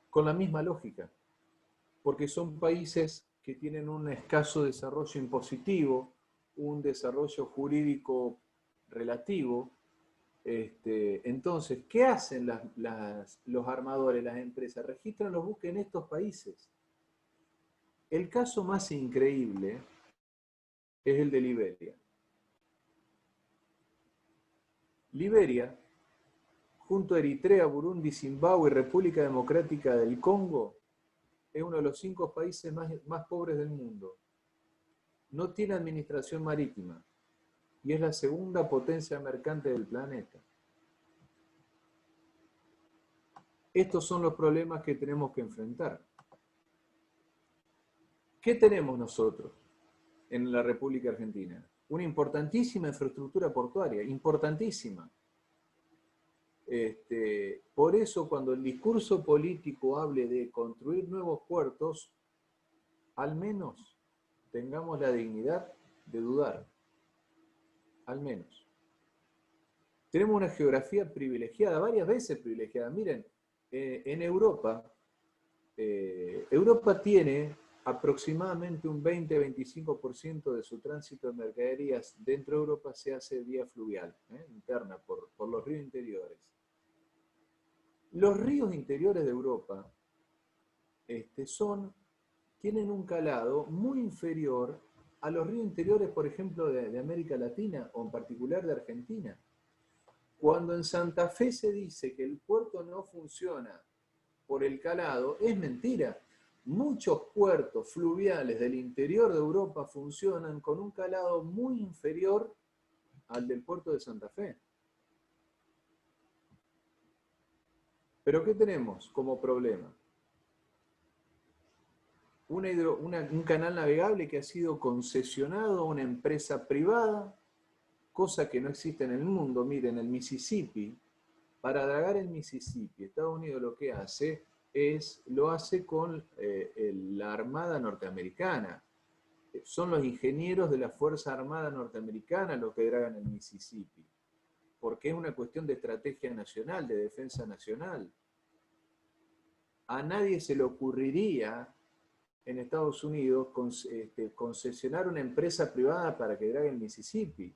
Con la misma lógica, porque son países que tienen un escaso desarrollo impositivo, un desarrollo jurídico relativo. Entonces, ¿qué hacen los armadores, las empresas? Registran los buques en estos países. El caso más increíble es el de Liberia. Liberia, junto a Eritrea, Burundi, Zimbabue y República Democrática del Congo, es uno de los 5 países más pobres del mundo. No tiene administración marítima y es la segunda potencia mercante del planeta. Estos son los problemas que tenemos que enfrentar. ¿Qué tenemos nosotros en la República Argentina? Una importantísima infraestructura portuaria, importantísima. Por eso, cuando el discurso político hable de construir nuevos puertos, al menos tengamos la dignidad de dudar. Al menos. Tenemos una geografía privilegiada, varias veces privilegiada. Miren, en Europa, Europa tiene aproximadamente un 20-25% de su tránsito de mercaderías dentro de Europa se hace vía fluvial, interna, por los ríos interiores. Los ríos interiores de Europa tienen un calado muy inferior a los ríos interiores, por ejemplo, de América Latina, o en particular de Argentina. Cuando en Santa Fe se dice que el puerto no funciona por el calado, es mentira. Muchos puertos fluviales del interior de Europa funcionan con un calado muy inferior al del puerto de Santa Fe. ¿Pero qué tenemos como problema? Un canal navegable que ha sido concesionado a una empresa privada, cosa que no existe en el mundo. Miren, el Mississippi, para dragar el Mississippi, Estados Unidos lo que hace lo hace con la Armada Norteamericana. Son los ingenieros de la Fuerza Armada Norteamericana los que dragan el Mississippi, porque es una cuestión de estrategia nacional, de defensa nacional. A nadie se le ocurriría en Estados Unidos concesionar una empresa privada para que drague el Mississippi.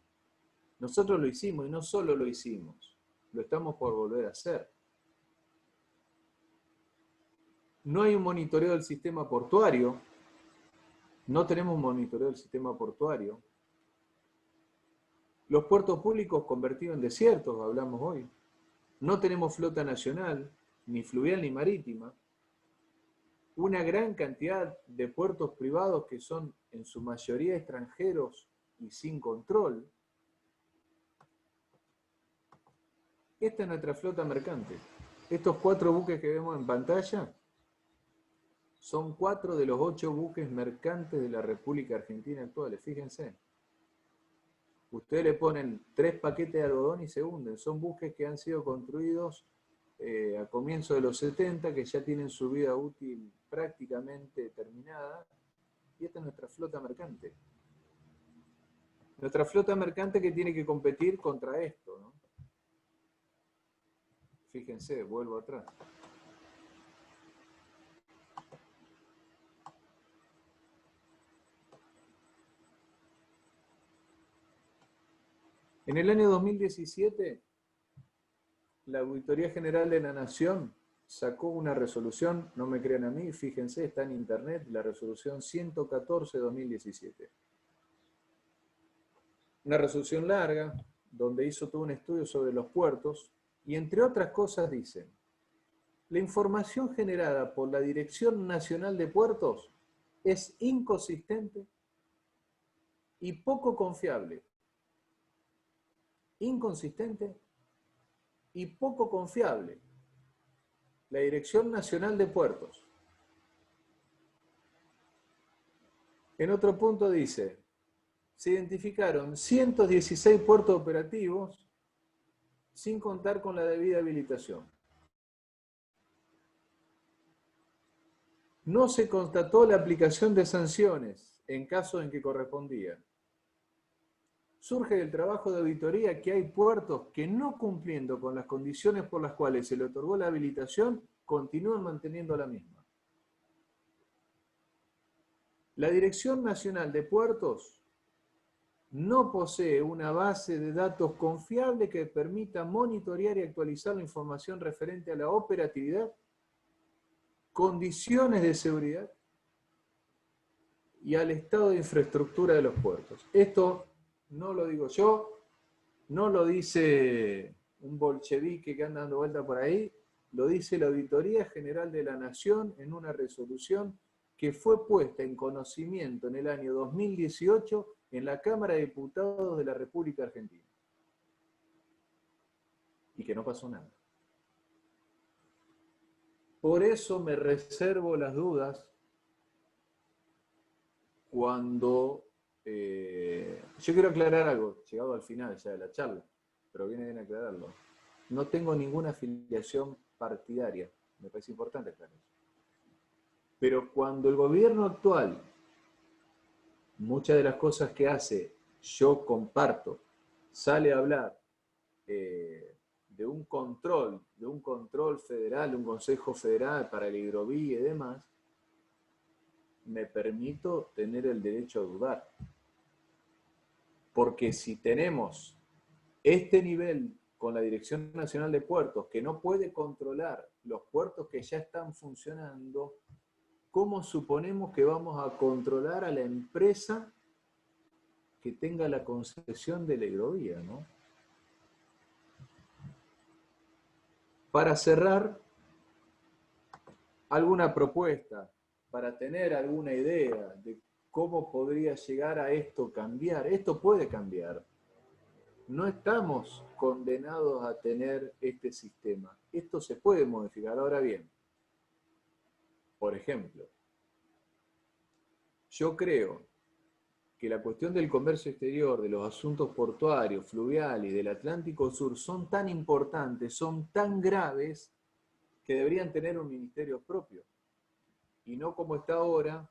Nosotros lo hicimos, y no solo lo hicimos, lo estamos por volver a hacer. No hay un monitoreo del sistema portuario, no tenemos monitoreo del sistema portuario. Los puertos públicos convertidos en desiertos, hablamos hoy. No tenemos flota nacional, ni fluvial ni marítima. Una gran cantidad de puertos privados que son en su mayoría extranjeros y sin control. Esta es nuestra flota mercante. Estos 4 buques que vemos en pantalla son 4 de los 8 buques mercantes de la República Argentina actuales, fíjense. Ustedes le ponen 3 paquetes de algodón y se hunden. Son buques que han sido construidos a comienzos de los 70, que ya tienen su vida útil prácticamente terminada. Y esta es nuestra flota mercante. Nuestra flota mercante que tiene que competir contra esto, ¿no? Fíjense, vuelvo atrás. En el año 2017, la Auditoría General de la Nación sacó una resolución, no me crean a mí, fíjense, está en internet, la resolución 114-2017. Una resolución larga, donde hizo todo un estudio sobre los puertos, y entre otras cosas dice: la información generada por la Dirección Nacional de Puertos es inconsistente y poco confiable. Inconsistente y poco confiable. La Dirección Nacional de Puertos. En otro punto dice: se identificaron 116 puertos operativos sin contar con la debida habilitación. No se constató la aplicación de sanciones en caso en que correspondía. Surge del trabajo de auditoría que hay puertos que, no cumpliendo con las condiciones por las cuales se le otorgó la habilitación, continúan manteniendo la misma. La Dirección Nacional de Puertos no posee una base de datos confiable que permita monitorear y actualizar la información referente a la operatividad, condiciones de seguridad y al estado de infraestructura de los puertos. Esto no lo digo yo, no lo dice un bolchevique que anda dando vuelta por ahí, lo dice la Auditoría General de la Nación en una resolución que fue puesta en conocimiento en el año 2018 en la Cámara de Diputados de la República Argentina. Y que no pasó nada. Por eso me reservo las dudas cuando... yo quiero aclarar algo, llegado al final ya de la charla, pero viene bien aclararlo. No tengo ninguna afiliación partidaria, me parece importante aclarar eso. Pero cuando el gobierno actual, muchas de las cosas que hace, yo comparto, sale a hablar de un control federal, de un consejo federal para la hidrovía y demás, me permito tener el derecho a dudar. Porque si tenemos este nivel con la Dirección Nacional de Puertos, que no puede controlar los puertos que ya están funcionando, ¿cómo suponemos que vamos a controlar a la empresa que tenga la concesión de la hidrovía, ¿no? Para cerrar, alguna propuesta, para tener alguna idea de cómo podría llegar a esto cambiar. Esto puede cambiar. No estamos condenados a tener este sistema. Esto se puede modificar. Ahora bien, por ejemplo, yo creo que la cuestión del comercio exterior, de los asuntos portuarios, fluviales y del Atlántico Sur son tan importantes, son tan graves, que deberían tener un ministerio propio. Y no como está ahora,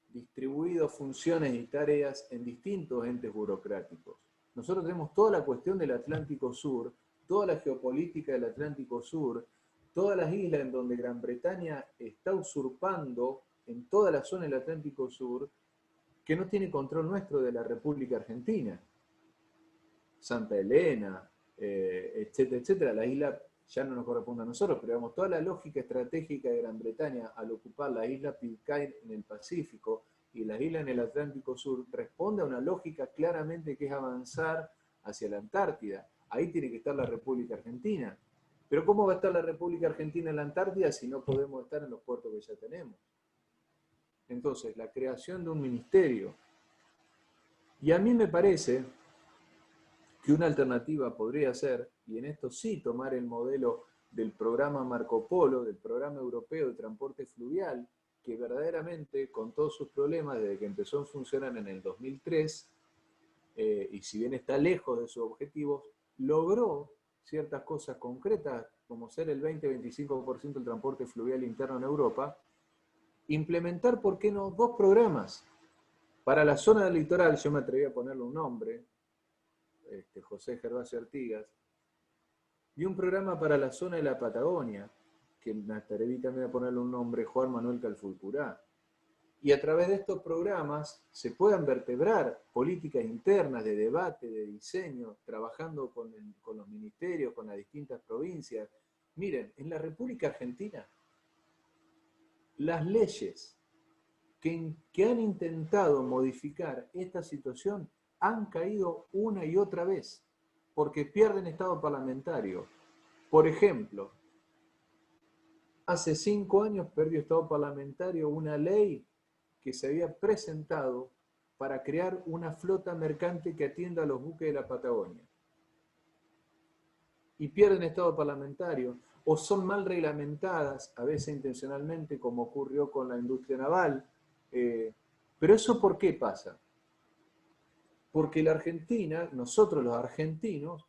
distribuido funciones y tareas en distintos entes burocráticos. Nosotros tenemos toda la cuestión del Atlántico Sur, toda la geopolítica del Atlántico Sur, todas las islas en donde Gran Bretaña está usurpando en toda la zona del Atlántico Sur, que no tiene control nuestro de la República Argentina. Santa Elena, etcétera, etcétera. La isla ya no nos corresponde a nosotros, pero digamos, toda la lógica estratégica de Gran Bretaña al ocupar la isla Pitcairn en el Pacífico y las islas en el Atlántico Sur responde a una lógica claramente que es avanzar hacia la Antártida. Ahí tiene que estar la República Argentina. Pero ¿cómo va a estar la República Argentina en la Antártida si no podemos estar en los puertos que ya tenemos? Entonces, la creación de un ministerio. Y a mí me parece que una alternativa podría ser, y en esto sí tomar el modelo del programa Marco Polo, del programa europeo de transporte fluvial, que verdaderamente, con todos sus problemas, desde que empezó a funcionar en el 2003, y si bien está lejos de sus objetivos, logró ciertas cosas concretas, como ser el 20-25% del transporte fluvial interno en Europa, implementar, ¿por qué no?, 2 programas. Para la zona del litoral, yo me atreví a ponerle un nombre, José Gervasio Artigas, y un programa para la zona de la Patagonia, que me atreví también a ponerle un nombre, Juan Manuel Calfulcurá. Y a través de estos programas se puedan vertebrar políticas internas de debate, de diseño, trabajando con los ministerios, con las distintas provincias. Miren, en la República Argentina, las leyes que han intentado modificar esta situación han caído una y otra vez, porque pierden estado parlamentario. Por ejemplo, hace 5 años perdió estado parlamentario una ley que se había presentado para crear una flota mercante que atienda a los buques de la Patagonia. Y pierden estado parlamentario, o son mal reglamentadas, a veces intencionalmente, como ocurrió con la industria naval. Pero ¿eso por qué pasa? Porque la Argentina, nosotros los argentinos,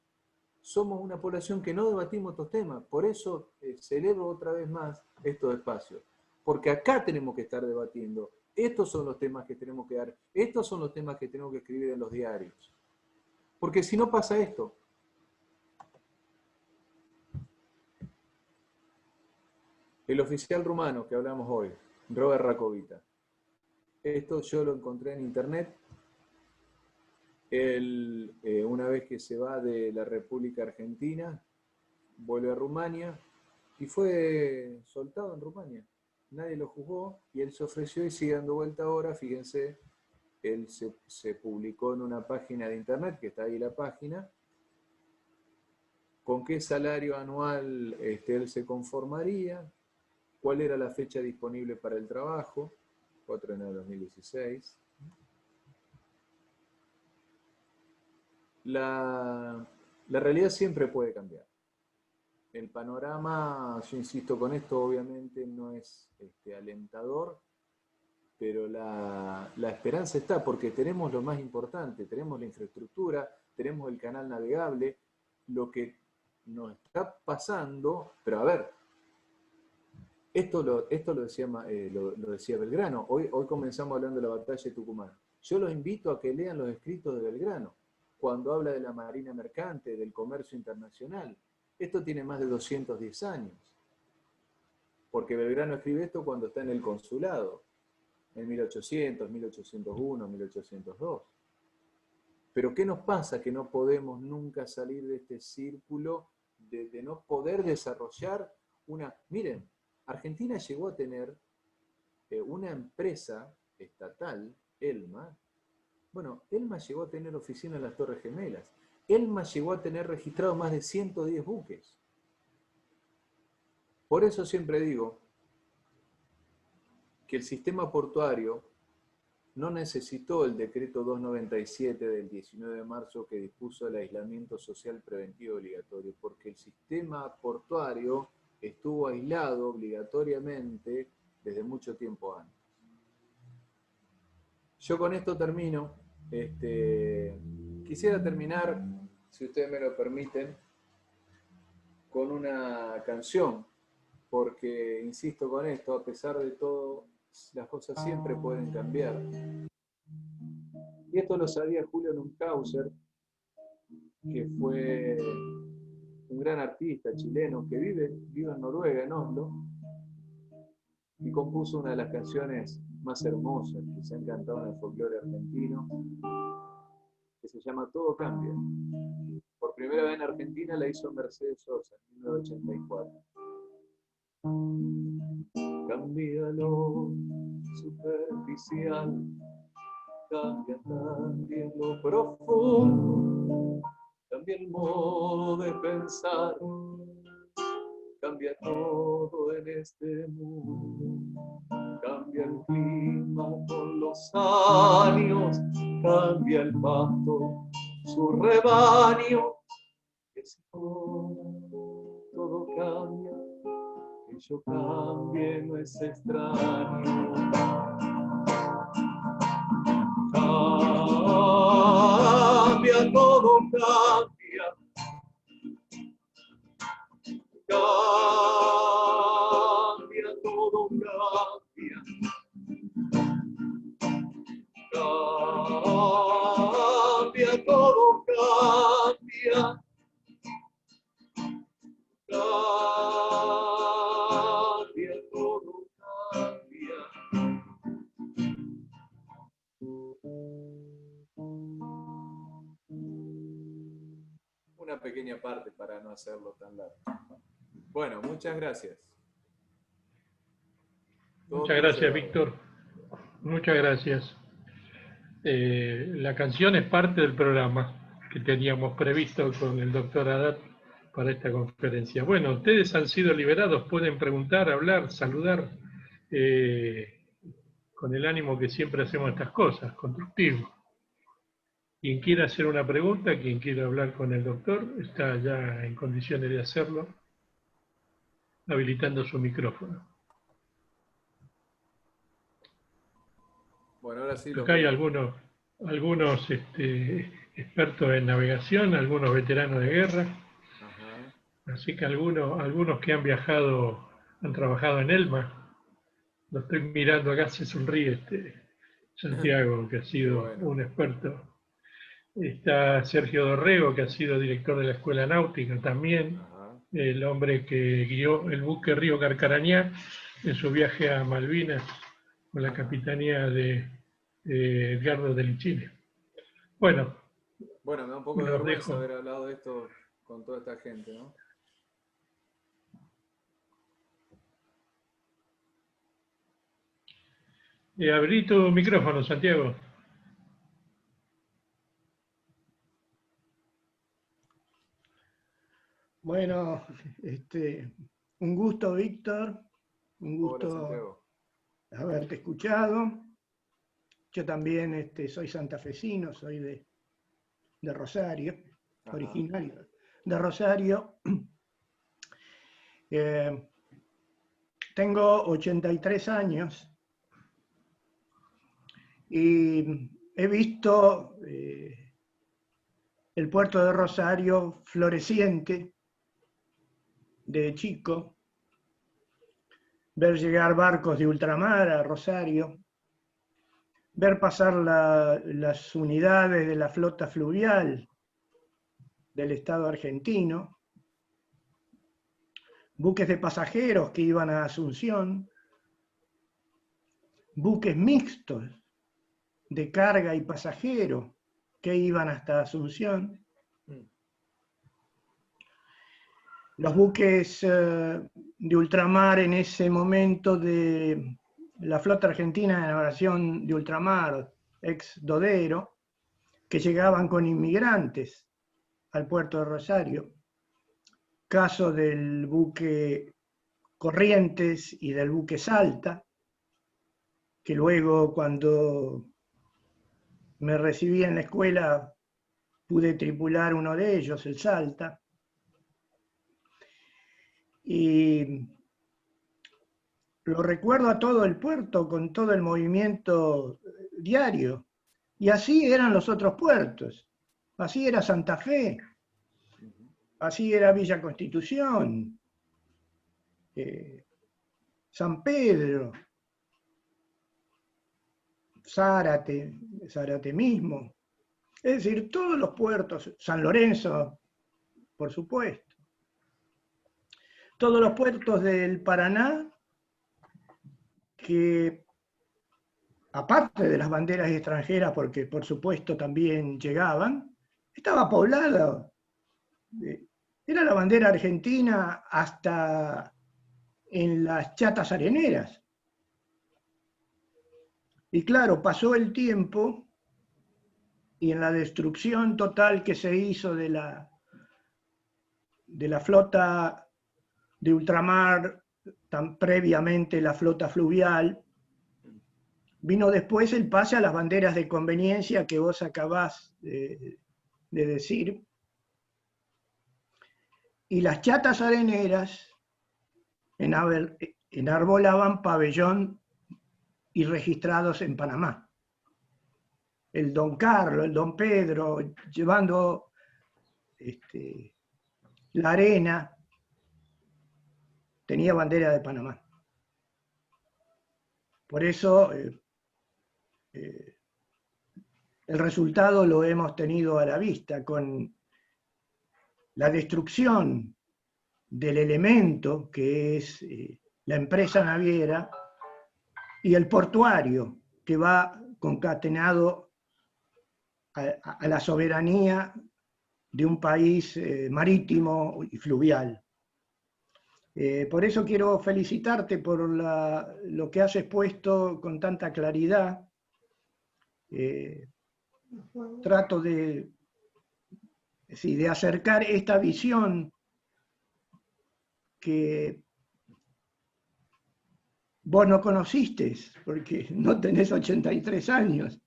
somos una población que no debatimos estos temas. Por eso celebro otra vez más estos espacios. Porque acá tenemos que estar debatiendo. Estos son los temas que tenemos que dar. Estos son los temas que tenemos que escribir en los diarios. Porque si no pasa esto. El oficial rumano que hablamos hoy, Robert Racovita. Esto yo lo encontré en internet. Él, una vez que se va de la República Argentina, vuelve a Rumania y fue soltado en Rumania. Nadie lo juzgó y él se ofreció y sigue dando vuelta ahora, fíjense, él se publicó en una página de internet, que está ahí la página, con qué salario anual él se conformaría, cuál era la fecha disponible para el trabajo, 4 de enero de 2016. La realidad siempre puede cambiar. El panorama, yo insisto con esto, obviamente no es alentador, pero la esperanza está porque tenemos lo más importante, tenemos la infraestructura, tenemos el canal navegable, lo que nos está pasando, pero a ver, esto lo decía Belgrano, hoy comenzamos hablando de la batalla de Tucumán. Yo los invito a que lean los escritos de Belgrano, cuando habla de la marina mercante, del comercio internacional. Esto tiene más de 210 años, porque Belgrano escribe esto cuando está en el consulado, en 1800, 1801, 1802. Pero ¿qué nos pasa? Que no podemos nunca salir de este círculo de no poder desarrollar una... Miren, Argentina llegó a tener una empresa estatal, Elma. Bueno, Elma llegó a tener oficina en las Torres Gemelas. Elma llegó a tener registrado más de 110 buques. Por eso siempre digo que el sistema portuario no necesitó el decreto 297 del 19 de marzo que dispuso el aislamiento social preventivo obligatorio, porque el sistema portuario estuvo aislado obligatoriamente desde mucho tiempo antes. Yo con esto termino. Quisiera terminar, si ustedes me lo permiten, con una canción, porque insisto con esto, a pesar de todo, las cosas siempre pueden cambiar. Y esto lo sabía Julio Lundhauser, que fue un gran artista chileno que vive en Noruega, en Oslo, y compuso una de las canciones más hermosas que se han cantado en el folclore argentino, que se llama Todo Cambia. Por primera vez en Argentina la hizo Mercedes Sosa en 1984. Cambia lo superficial, cambia también lo profundo, cambia el modo de pensar, cambia todo en este mundo, cambia el clima con los años, cambia el pasto, su rebaño, que si todo cambia, que yo cambie no es extraño. Cambia, todo cambia. Cambia, todo cambia. Cambia, todo cambia. Cambia, todo cambia. Una pequeña parte para no hacerlo tan largo. Bueno, muchas gracias. Muchas gracias, Víctor. Muchas gracias. La canción es parte del programa que teníamos previsto con el doctor Haddad para esta conferencia. Bueno, ustedes han sido liberados, pueden preguntar, hablar, saludar, con el ánimo que siempre hacemos estas cosas, constructivo. Quien quiera hacer una pregunta, quien quiera hablar con el doctor, está ya en condiciones de hacerlo, habilitando su micrófono. Bueno, ahora sí. Acá hay algunos expertos en navegación, algunos veteranos de guerra. Ajá. Así que algunos que han viajado, han trabajado en Elma. Lo estoy mirando acá, se sonríe Santiago, que ha sido un experto. Está Sergio Dorrego, que ha sido director de la Escuela Náutica también. Ajá. El hombre que guió el buque Río Carcarañá en su viaje a Malvinas con la capitanía de Edgardo de Lichine. Bueno, me da un poco de vergüenza haber hablado de esto con toda esta gente, ¿no? Abrí tu micrófono, Santiago. Bueno, un gusto, Víctor, un Hola, gusto Santiago. haberte escuchado. Yo también soy santafesino, soy de Rosario, Ajá. originario de Rosario. Eh, Tengo 83 años y he visto el puerto de Rosario floreciente de chico, ver llegar barcos de ultramar a Rosario, ver pasar las unidades de la flota fluvial del Estado argentino, buques de pasajeros que iban a Asunción, buques mixtos de carga y pasajero que iban hasta Asunción, Mm. los buques de ultramar en ese momento de la flota argentina de navegación de ultramar, ex Dodero, que llegaban con inmigrantes al puerto de Rosario. Caso del buque Corrientes y del buque Salta, que luego cuando me recibí en la escuela pude tripular uno de ellos, el Salta. Y lo recuerdo a todo el puerto con todo el movimiento diario. Y así eran los otros puertos. Así era Santa Fe, Ujú. así era Villa Constitución, San Pedro, Zárate, Zárate mismo. Es decir, todos los puertos, San Lorenzo, por supuesto, todos los puertos del Paraná que, aparte de las banderas extranjeras, porque por supuesto también llegaban, estaba poblado. Era la bandera argentina hasta en las chatas areneras. Y claro, pasó el tiempo y en la destrucción total que se hizo de la flota de ultramar, tan previamente la flota fluvial, vino después el pase a las banderas de conveniencia que vos acabás de decir, y las chatas areneras enarbolaban pabellón y registrados en Panamá. El Don Carlos, el Don Pedro, llevando la arena, tenía bandera de Panamá. Por eso el resultado lo hemos tenido a la vista con la destrucción del elemento que es la empresa naviera y el portuario que va concatenado a la soberanía de un país marítimo y fluvial. Por eso quiero felicitarte por lo que has expuesto con tanta claridad. Trato de acercar esta visión que vos no conociste, porque no tenés 83 años,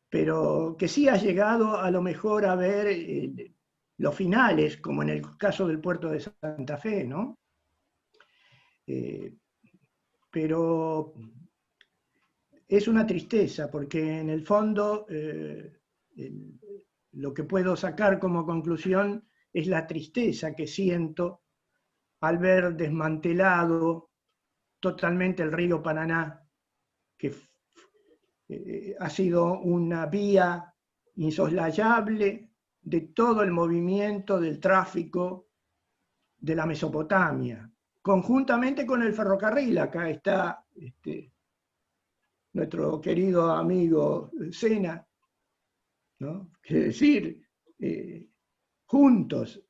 pero que sí has llegado a lo mejor a ver los finales, como en el caso del puerto de Santa Fe, ¿no? Pero es una tristeza, porque en el fondo lo que puedo sacar como conclusión es la tristeza que siento al ver desmantelado totalmente el río Paraná, que ha sido una vía insoslayable de todo el movimiento del tráfico de la Mesopotamia, conjuntamente con el ferrocarril. Acá está nuestro querido amigo Sena, ¿no? Es decir, juntos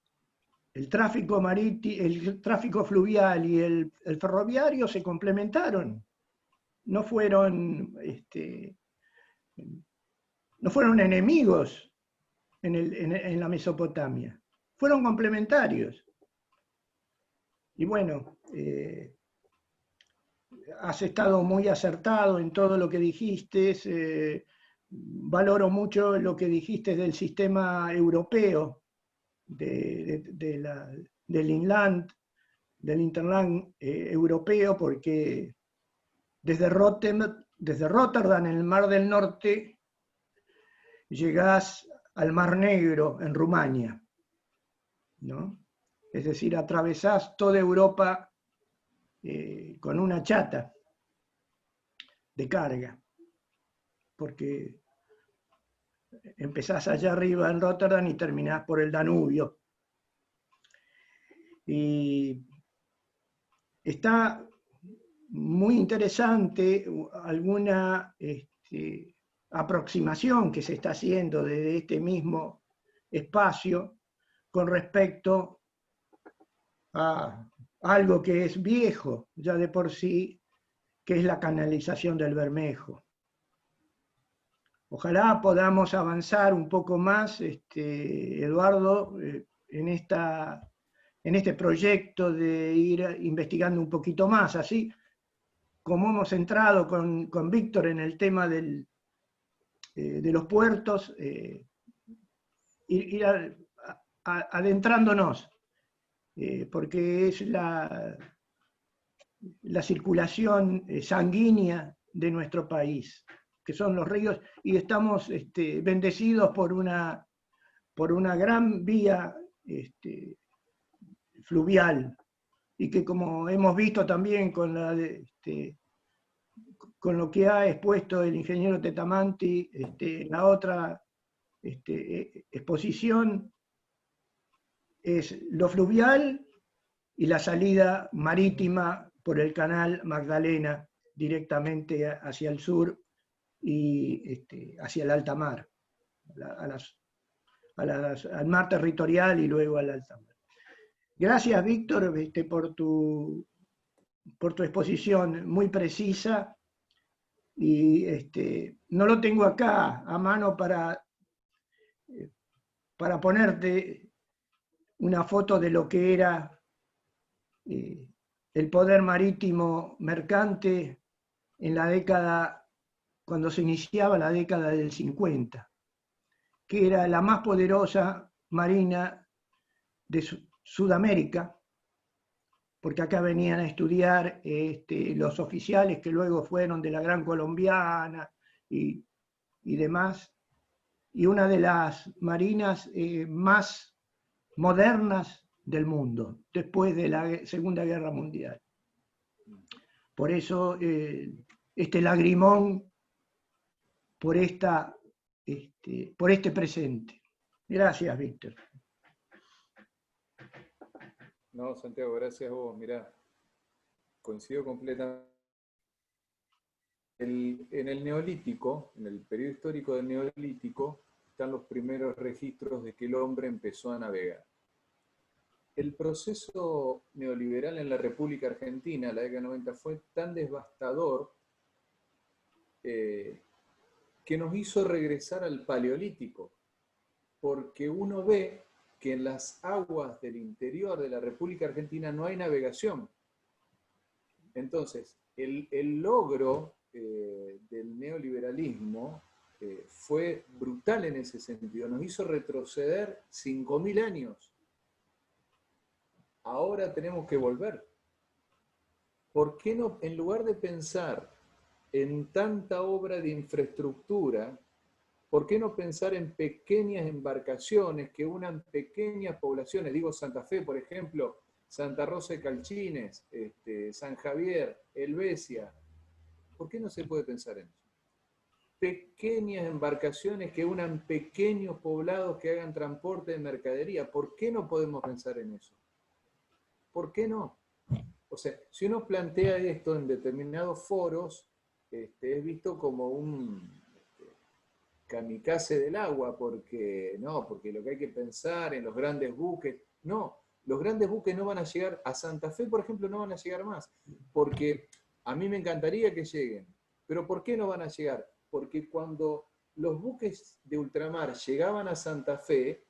el tráfico marítimo, el tráfico fluvial y el ferroviario se complementaron. No fueron, no fueron enemigos en la Mesopotamia. fueron complementarios. Y bueno, has estado muy acertado en todo lo que dijiste. Valoro mucho lo que dijiste del sistema europeo, del Inland, del Interland europeo, porque desde Rotterdam, en el Mar del Norte, llegás al Mar Negro, en Rumania, ¿no? Es decir, atravesás toda Europa con una chata de carga, porque empezás allá arriba en Rotterdam y terminás por el Danubio. Y está muy interesante alguna aproximación que se está haciendo desde este mismo espacio con respecto a algo que es viejo ya de por sí, que es la canalización del Bermejo. Ojalá podamos avanzar un poco más, Eduardo, en este proyecto de ir investigando un poquito más, así como hemos entrado con Víctor en el tema de los puertos, ir adentrándonos, porque es la circulación sanguínea de nuestro país, que son los ríos, y estamos bendecidos por una gran vía fluvial, y que, como hemos visto también con lo que ha expuesto el ingeniero Tetamanti, la otra exposición, es lo fluvial y la salida marítima por el canal Magdalena directamente hacia el sur y hacia el alta mar, al mar territorial y luego al alta mar. Gracias, Víctor, por tu exposición muy precisa, y no lo tengo acá a mano para ponerte una foto de lo que era el poder marítimo mercante en la década, cuando se iniciaba la década del 50, que era la más poderosa marina de Sudamérica, porque acá venían a estudiar los oficiales que luego fueron de la Gran Colombiana y demás, y una de las marinas más modernas del mundo, después de la Segunda Guerra Mundial. Por eso este lagrimón por este presente. Gracias, Víctor. No, Santiago, gracias a vos. Mirá, coincido completamente. En el Neolítico, en el periodo histórico del Neolítico, están los primeros registros de que el hombre empezó a navegar. El proceso neoliberal en la República Argentina, la década 90, fue tan devastador que nos hizo regresar al Paleolítico, porque uno ve que en las aguas del interior de la República Argentina no hay navegación. Entonces, el logro del neoliberalismo fue brutal en ese sentido, nos hizo retroceder 5.000 años. Ahora tenemos que volver. ¿Por qué no, en lugar de pensar en tanta obra de infraestructura, por qué no pensar en pequeñas embarcaciones que unan pequeñas poblaciones? Digo Santa Fe, por ejemplo, Santa Rosa de Calchines, San Javier, Helvecia. ¿Por qué no se puede pensar en eso? Pequeñas embarcaciones que unan pequeños poblados que hagan transporte de mercadería. ¿Por qué no podemos pensar en eso? ¿Por qué no? O sea, si uno plantea esto en determinados foros, es visto como un kamikaze del agua, porque lo que hay que pensar en los grandes buques. No, los grandes buques no van a llegar a Santa Fe, por ejemplo, no van a llegar más, porque a mí me encantaría que lleguen. Pero ¿por qué no van a llegar? Porque cuando los buques de ultramar llegaban a Santa Fe,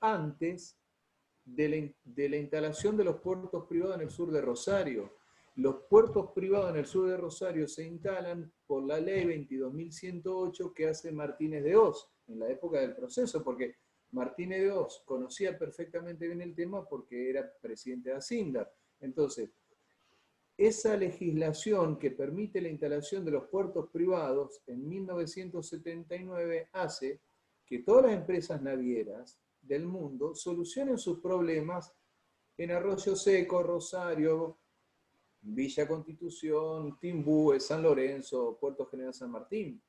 antes de la instalación de los puertos privados en el sur de Rosario. Los puertos privados en el sur de Rosario se instalan por la ley 22.108 que hace Martínez de Hoz en la época del proceso, porque Martínez de Hoz conocía perfectamente bien el tema porque era presidente de Acindar. Entonces, esa legislación que permite la instalación de los puertos privados en 1979 hace que todas las empresas navieras del mundo solucionen sus problemas en Arroyo Seco, Rosario, Villa Constitución, Timbúes, San Lorenzo, Puerto General San Martín.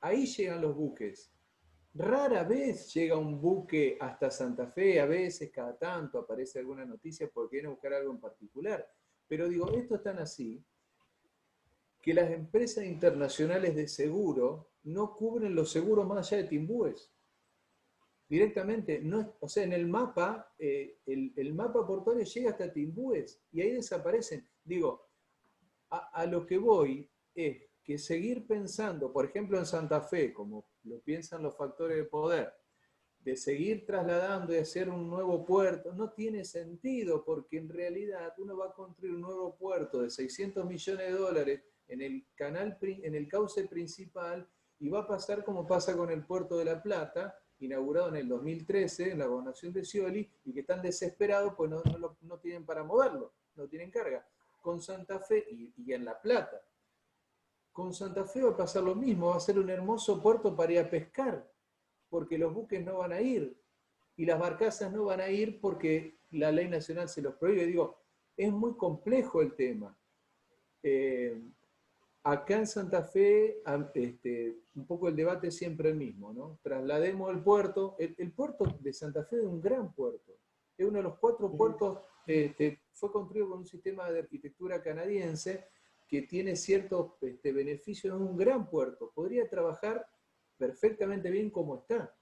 Ahí llegan los buques. Rara vez llega un buque hasta Santa Fe, a veces, cada tanto, aparece alguna noticia porque viene a buscar algo en particular. Pero digo, esto es tan así que las empresas internacionales de seguro no cubren los seguros más allá de Timbúes. Directamente, no, o sea, en el mapa, el mapa portuario llega hasta Timbúes y ahí desaparecen. Digo, a lo que voy es que seguir pensando, por ejemplo en Santa Fe, como lo piensan los factores de poder, de seguir trasladando y hacer un nuevo puerto, no tiene sentido, porque en realidad uno va a construir un nuevo puerto de 600 millones de dólares en el canal, en el cauce principal, y va a pasar como pasa con el puerto de La Plata, inaugurado en el 2013 en la gobernación de Scioli, y que están desesperados pues no tienen para moverlo, no tienen carga. Con Santa Fe y en La Plata, con Santa Fe va a pasar lo mismo, va a ser un hermoso puerto para ir a pescar, porque los buques no van a ir, y las barcazas no van a ir porque la ley nacional se los prohíbe. Digo, es muy complejo el tema. Acá en Santa Fe, un poco el debate es siempre el mismo, ¿no? Traslademos el puerto. El puerto de Santa Fe es un gran puerto. Es uno de los 4 puertos, fue construido con un sistema de arquitectura canadiense que tiene ciertos beneficios, es un gran puerto. Podría trabajar perfectamente bien como está.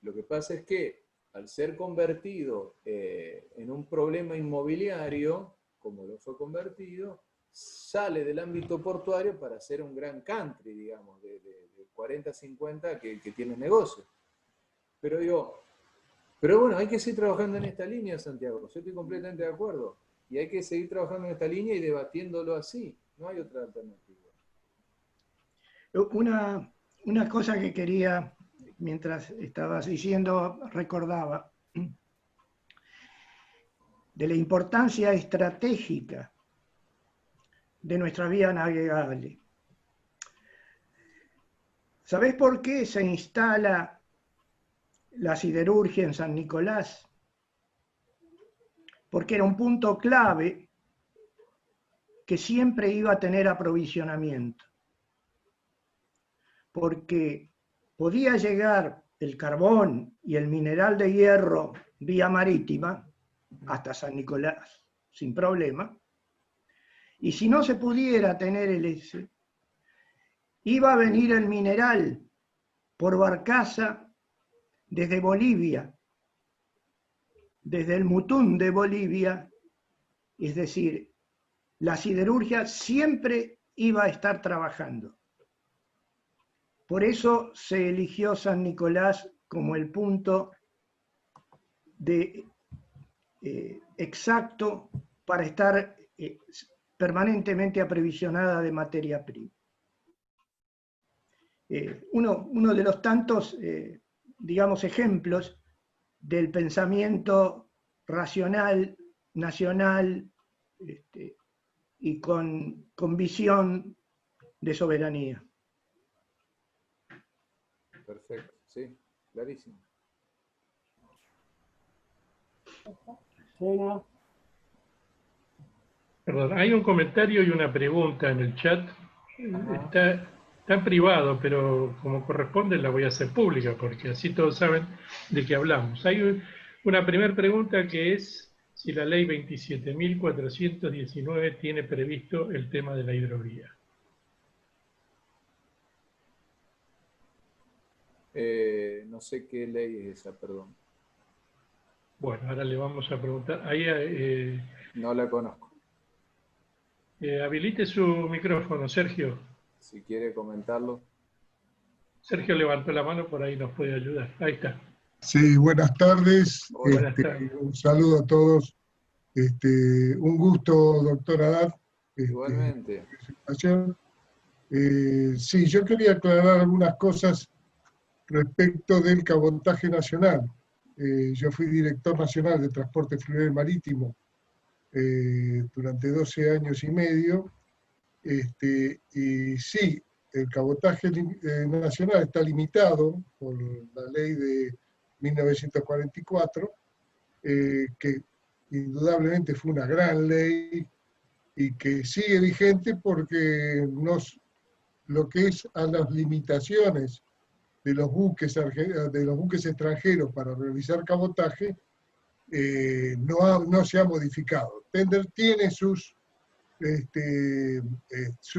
Lo que pasa es que al ser convertido en un problema inmobiliario, como lo fue convertido, sale del ámbito portuario para hacer un gran country, digamos, de 40 a 50 que tiene negocio. Pero digo, pero bueno, hay que seguir trabajando en esta línea, Santiago. Yo estoy completamente de acuerdo. Y hay que seguir trabajando en esta línea y debatiéndolo así. No hay otra alternativa. Una cosa que quería, mientras estabas diciendo, recordaba, de la importancia estratégica de nuestra vía navegable. ¿Sabés por qué se instala la siderurgia en San Nicolás? Porque era un punto clave que siempre iba a tener aprovisionamiento. Porque podía llegar el carbón y el mineral de hierro vía marítima hasta San Nicolás sin problema. Y si no se pudiera tener el S, iba a venir el mineral por barcaza desde Bolivia, desde el Mutún de Bolivia, es decir, la siderurgia siempre iba a estar trabajando. Por eso se eligió San Nicolás como el punto exacto para estar permanentemente aprovisionada de materia prima. Uno de los tantos, digamos, ejemplos del pensamiento racional, nacional, y con visión de soberanía. Perfecto, sí, clarísimo. Perdón, hay un comentario y una pregunta en el chat. Está privado, pero como corresponde la voy a hacer pública, porque así todos saben de qué hablamos. Hay una primera pregunta que es si la ley 27.419 tiene previsto el tema de la hidrovía. No sé qué ley es esa, perdón. Bueno, ahora le vamos a preguntar. Ahí, no la conozco. Habilite su micrófono, Sergio. Si quiere comentarlo. Sergio levantó la mano, por ahí nos puede ayudar. Ahí está. Sí, buenas tardes. Buenas tardes. Un saludo a todos. Un gusto, doctor Haddad. Igualmente. Sí, yo quería aclarar algunas cosas respecto del cabotaje nacional. Yo fui director nacional de transporte fluvial marítimo durante 12 años y medio. Y sí, el cabotaje nacional está limitado por la ley de 1944, que indudablemente fue una gran ley y que sigue vigente porque lo que es a las limitaciones de los buques extranjeros para realizar cabotaje no se ha modificado. Tender tiene sus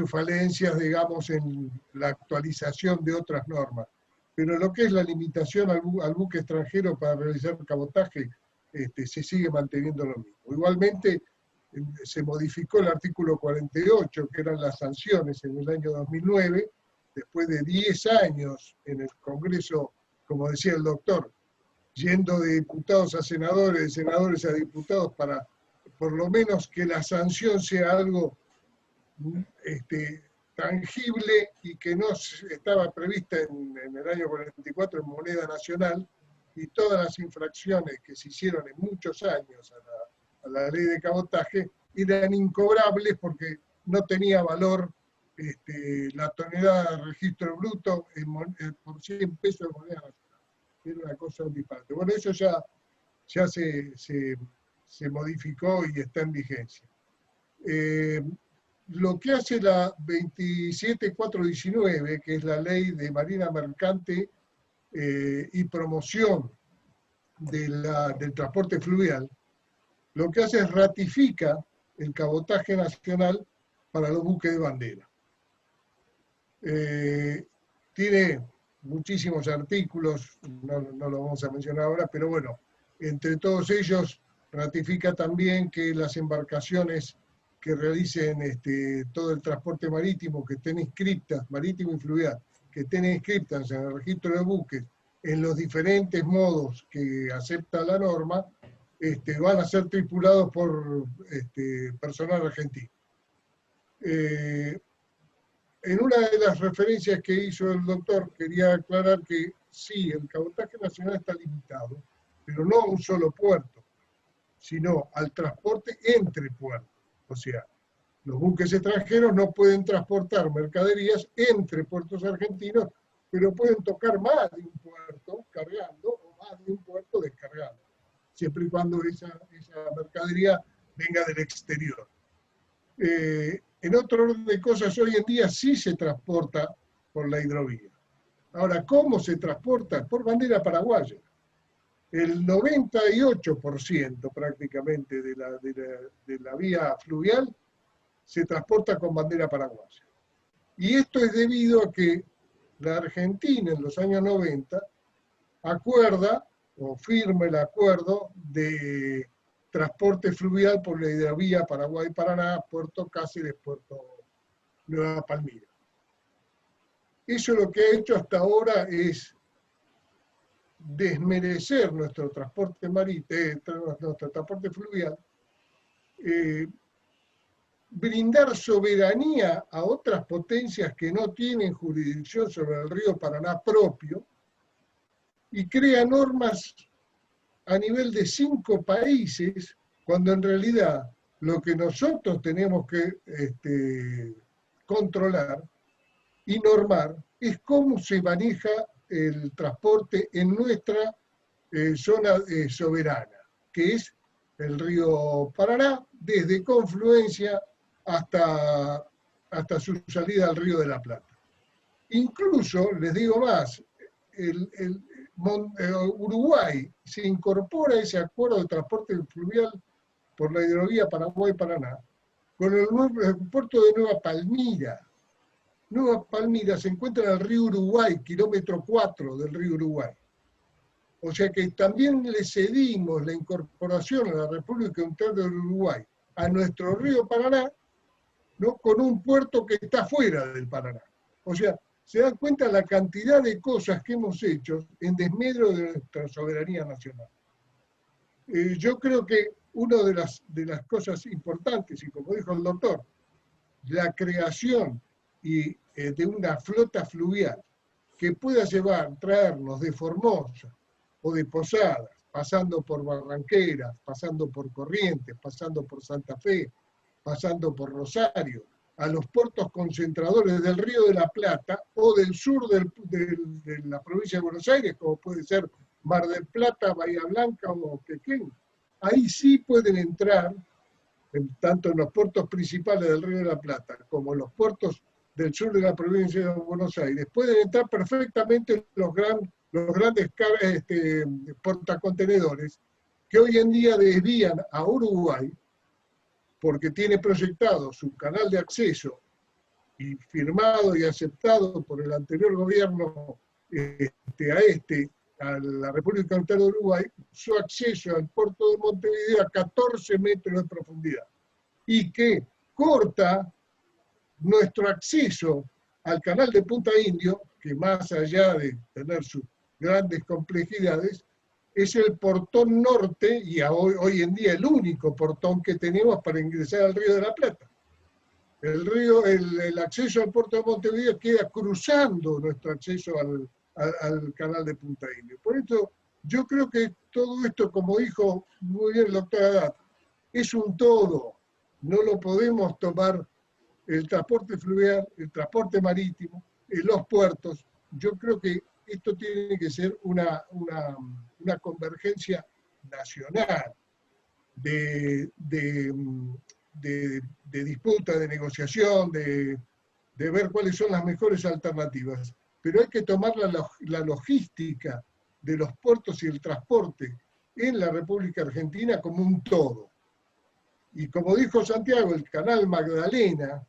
falencias, digamos, en la actualización de otras normas. Pero lo que es la limitación al buque extranjero para realizar cabotaje, se sigue manteniendo lo mismo. Igualmente, se modificó el artículo 48, que eran las sanciones en el año 2009, después de 10 años en el Congreso, como decía el doctor, yendo de diputados a senadores, de senadores a diputados, para por lo menos que la sanción sea algo tangible y que no estaba prevista en el año 44 en moneda nacional, y todas las infracciones que se hicieron en muchos años a la ley de cabotaje eran incobrables porque no tenía valor la tonelada de registro bruto por 100 pesos de moneda nacional. Era una cosa un disparate. Bueno, eso ya se modificó y está en vigencia. Lo que hace la 27419, que es la ley de marina mercante y promoción del transporte fluvial, lo que hace es ratifica el cabotaje nacional para los buques de bandera. Tiene muchísimos artículos, no lo vamos a mencionar ahora, pero bueno, entre todos ellos ratifica también que las embarcaciones que realicen todo el transporte marítimo, que estén inscriptas, marítimo y fluvial, que estén inscriptas en el registro de buques en los diferentes modos que acepta la norma, van a ser tripulados por personal argentino. En una de las referencias que hizo el doctor, quería aclarar que sí, el cabotaje nacional está limitado, pero no a un solo puerto, sino al transporte entre puertos. O sea, los buques extranjeros no pueden transportar mercaderías entre puertos argentinos, pero pueden tocar más de un puerto cargando o más de un puerto descargando, siempre y cuando esa mercadería venga del exterior. En otro orden de cosas, hoy en día sí se transporta por la hidrovía. Ahora, ¿cómo se transporta? Por bandera paraguaya. El 98% prácticamente de la vía fluvial se transporta con bandera paraguaya. Y esto es debido a que la Argentina en los años 90 acuerda o firma el acuerdo de transporte fluvial por la hidrovía Paraguay-Paraná, Puerto Cáceres, Puerto Nueva Palmira. Eso lo que ha hecho hasta ahora es desmerecer nuestro transporte marítimo, nuestro transporte fluvial, brindar soberanía a otras potencias que no tienen jurisdicción sobre el río Paraná propio, y crea normas a nivel de 5 países, cuando en realidad lo que nosotros tenemos que controlar y normar es cómo se maneja el transporte en nuestra zona soberana, que es el río Paraná, desde Confluencia hasta su salida al río de la Plata. Incluso, les digo más, Uruguay se incorpora a ese acuerdo de transporte fluvial por la hidrovía Paraguay-Paraná con el puerto de Nueva Palmira. Nueva Palmira se encuentra en el río Uruguay, kilómetro 4 del río Uruguay. O sea que también le cedimos la incorporación a la República Unificada del Uruguay a nuestro río Paraná, ¿no?, con un puerto que está fuera del Paraná. O sea, se dan cuenta la cantidad de cosas que hemos hecho en desmedro de nuestra soberanía nacional. Yo creo que una de las cosas importantes, y como dijo el doctor, la creación de una flota fluvial que pueda traernos de Formosa o de Posadas, pasando por Barranqueras, pasando por Corrientes, pasando por Santa Fe, pasando por Rosario, a los puertos concentradores del Río de la Plata o del sur de la provincia de Buenos Aires, como puede ser Mar del Plata, Bahía Blanca o Quequén. Ahí sí pueden entrar, tanto en los puertos principales del Río de la Plata como en los puertos del sur de la provincia de Buenos Aires, pueden entrar perfectamente los grandes portacontenedores que hoy en día desvían a Uruguay, porque tiene proyectado su canal de acceso y firmado y aceptado por el anterior gobierno a la República Oriental de Uruguay, su acceso al puerto de Montevideo a 14 metros de profundidad, y que corta nuestro acceso al canal de Punta Indio, que más allá de tener sus grandes complejidades, es el portón norte, y hoy en día el único portón que tenemos para ingresar al Río de la Plata. El acceso al puerto de Montevideo queda cruzando nuestro acceso al canal de Punta Indio. Por eso yo creo que todo esto, como dijo muy bien el doctor Haddad, es un todo. No lo podemos tomar el transporte fluvial, el transporte marítimo, los puertos. Yo creo que esto tiene que ser una convergencia nacional de disputa, de negociación, de ver cuáles son las mejores alternativas. Pero hay que tomar la logística de los puertos y el transporte en la República Argentina como un todo. Y como dijo Santiago, el canal Magdalena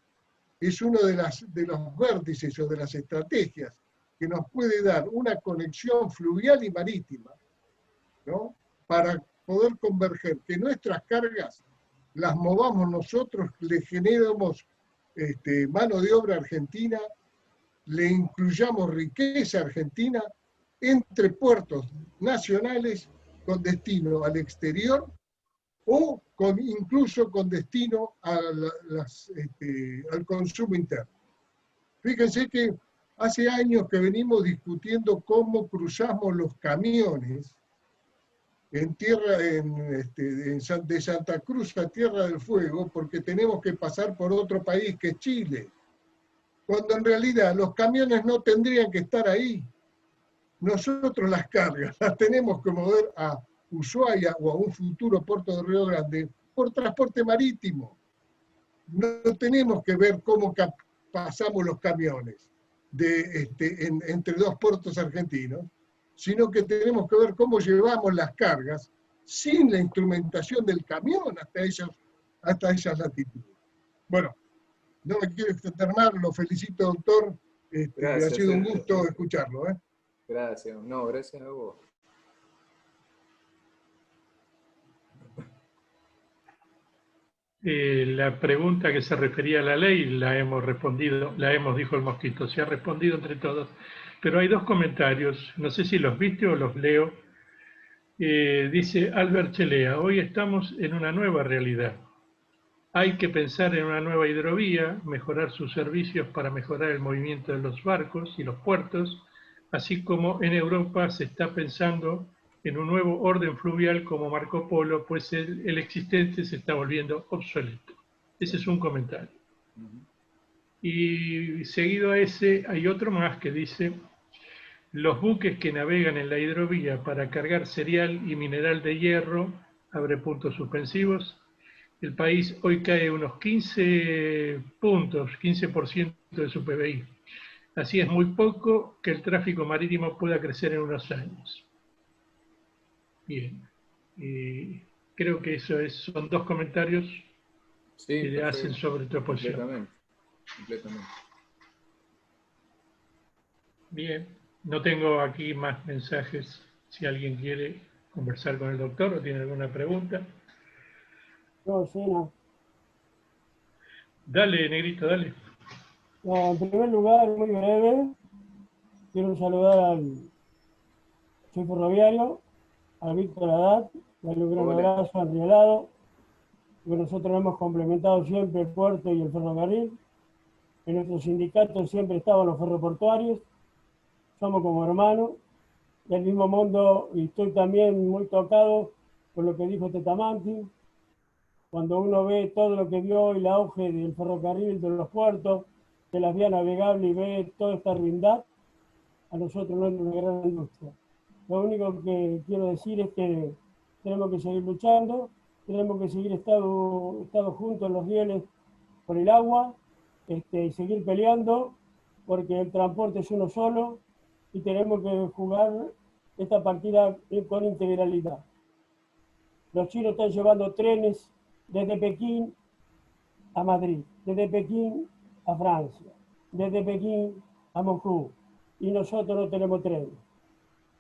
es uno de los vértices o de las estrategias que nos puede dar una conexión fluvial y marítima, ¿no? Para poder converger, que nuestras cargas las movamos nosotros, le generemos mano de obra argentina, le incluyamos riqueza argentina entre puertos nacionales con destino al exterior o incluso con destino al consumo interno. Fíjense que hace años que venimos discutiendo cómo cruzamos los camiones de Santa Cruz a Tierra del Fuego, porque tenemos que pasar por otro país que es Chile, cuando en realidad los camiones no tendrían que estar ahí. Nosotros las cargas las tenemos que mover a Ushuaia o a un futuro puerto de Río Grande por transporte marítimo. No tenemos que ver cómo pasamos los camiones entre dos puertos argentinos, sino que tenemos que ver cómo llevamos las cargas sin la instrumentación del camión hasta esas latitudes. Bueno, no me quiero extender más, lo felicito, doctor. Gracias, ha sido un Sergio. gusto escucharlo. Gracias. No, gracias a vos. La pregunta que se refería a la ley la hemos respondido, dijo el Mosquito, se ha respondido entre todos, pero hay dos comentarios, no sé si los viste o los leo. Dice Albert Chelea, hoy estamos en una nueva realidad. Hay que pensar en una nueva hidrovía, mejorar sus servicios para mejorar el movimiento de los barcos y los puertos, así como en Europa se está pensando en un nuevo orden fluvial como Marco Polo, pues el existente se está volviendo obsoleto. Ese es un comentario. Y seguido a ese hay otro más que dice, los buques que navegan en la hidrovía para cargar cereal y mineral de hierro, abre puntos suspensivos, el país hoy cae unos 15 puntos, 15% de su PBI. Así es muy poco que el tráfico marítimo pueda crecer en unos años. Bien. Creo que son dos comentarios que le hacen sobre tu posición. Completamente. Bien. No tengo aquí más mensajes. Si alguien quiere conversar con el doctor o tiene alguna pregunta. No, sí, no. Dale, Negrito, dale. No, en primer lugar, muy breve, quiero saludar al soy ferroviario, a Víctor Haddad, darle un gran Hola. abrazo al Riolado, porque nosotros hemos complementado siempre el puerto y el ferrocarril. En nuestro sindicato siempre estaban los ferroportuarios, somos como hermanos, del mismo mundo, y estoy también muy tocado por lo que dijo Tetamanti, cuando uno ve todo lo que vio y el auge del ferrocarril, de los puertos, de las vías navegables y ve toda esta ruindad, a nosotros no es una gran industria. Lo único que quiero decir es que tenemos que seguir luchando, tenemos que seguir estado juntos en los rieles por el agua, y seguir peleando, porque el transporte es uno solo y tenemos que jugar esta partida con integralidad. Los chinos están llevando trenes desde Pekín a Madrid, desde Pekín a Francia, desde Pekín a Moscú, y nosotros no tenemos trenes.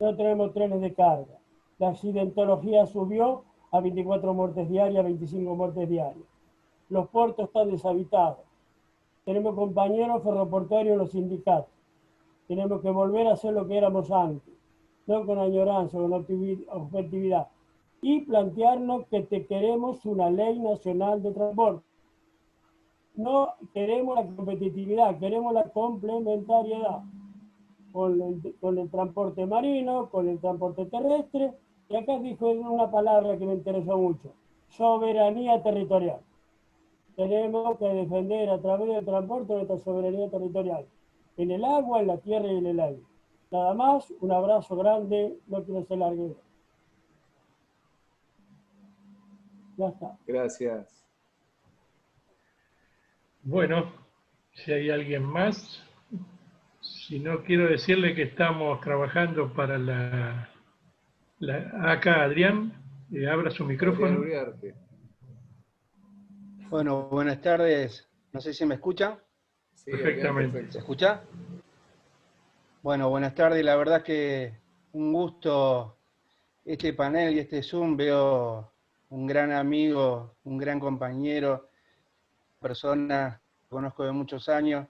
No tenemos trenes de carga. La accidentología subió a 24 muertes diarias, 25 muertes diarias. Los puertos están deshabitados. Tenemos compañeros ferroportuarios en los sindicatos. Tenemos que volver a ser lo que éramos antes, no con añoranza, con objetividad. Y plantearnos que queremos una ley nacional de transporte. No queremos la competitividad, queremos la complementariedad con el transporte marino, con el transporte terrestre. Y acá dijo una palabra que me interesó mucho: soberanía territorial. Tenemos que defender a través del transporte nuestra soberanía territorial, en el agua, en la tierra y en el aire. Nada más, un abrazo grande, no quiero ser larguero. Ya está. Gracias. Bueno, si hay alguien más, si no, quiero decirle que estamos trabajando para acá Adrián, abra su Adrián micrófono. Uriarte. Bueno, buenas tardes. No sé si me escucha. Sí, Perfectamente. Adrián, ¿Se escucha? Bueno, buenas tardes. La verdad que un gusto este panel y este Zoom. Veo un gran amigo, un gran compañero, persona que conozco de muchos años,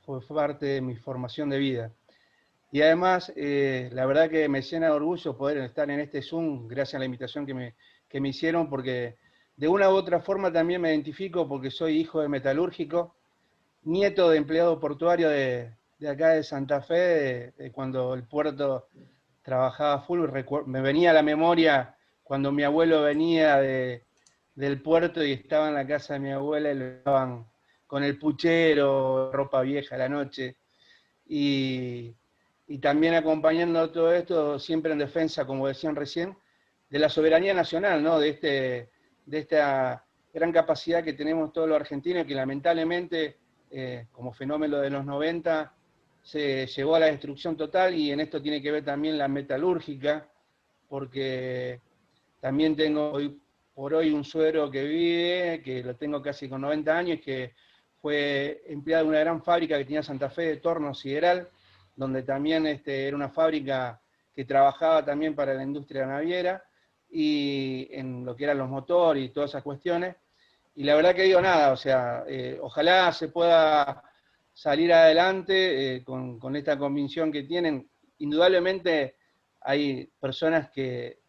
fue parte de mi formación de vida. Y además, la verdad que me llena de orgullo poder estar en este Zoom, gracias a la invitación que me hicieron, porque de una u otra forma también me identifico, porque soy hijo de metalúrgico, nieto de empleado portuario de acá de Santa Fe, de cuando el puerto trabajaba full. Me venía a la memoria cuando mi abuelo venía del puerto y estaba en la casa de mi abuela y lo estaban con el puchero, ropa vieja a la noche. Y también acompañando todo esto, siempre en defensa, como decían recién, de la soberanía nacional, ¿no? De esta gran capacidad que tenemos todos los argentinos, que lamentablemente, como fenómeno de los 90, se llevó a la destrucción total, y en esto tiene que ver también la metalúrgica, porque también tengo hoy por hoy un suegro que vive, que lo tengo casi con 90 años, que fue empleado en una gran fábrica que tenía Santa Fe de torno sideral, donde también era una fábrica que trabajaba también para la industria naviera, y en lo que eran los motores y todas esas cuestiones. Y la verdad que digo nada, o sea, ojalá se pueda salir adelante con esta convicción que tienen. Indudablemente hay personas que,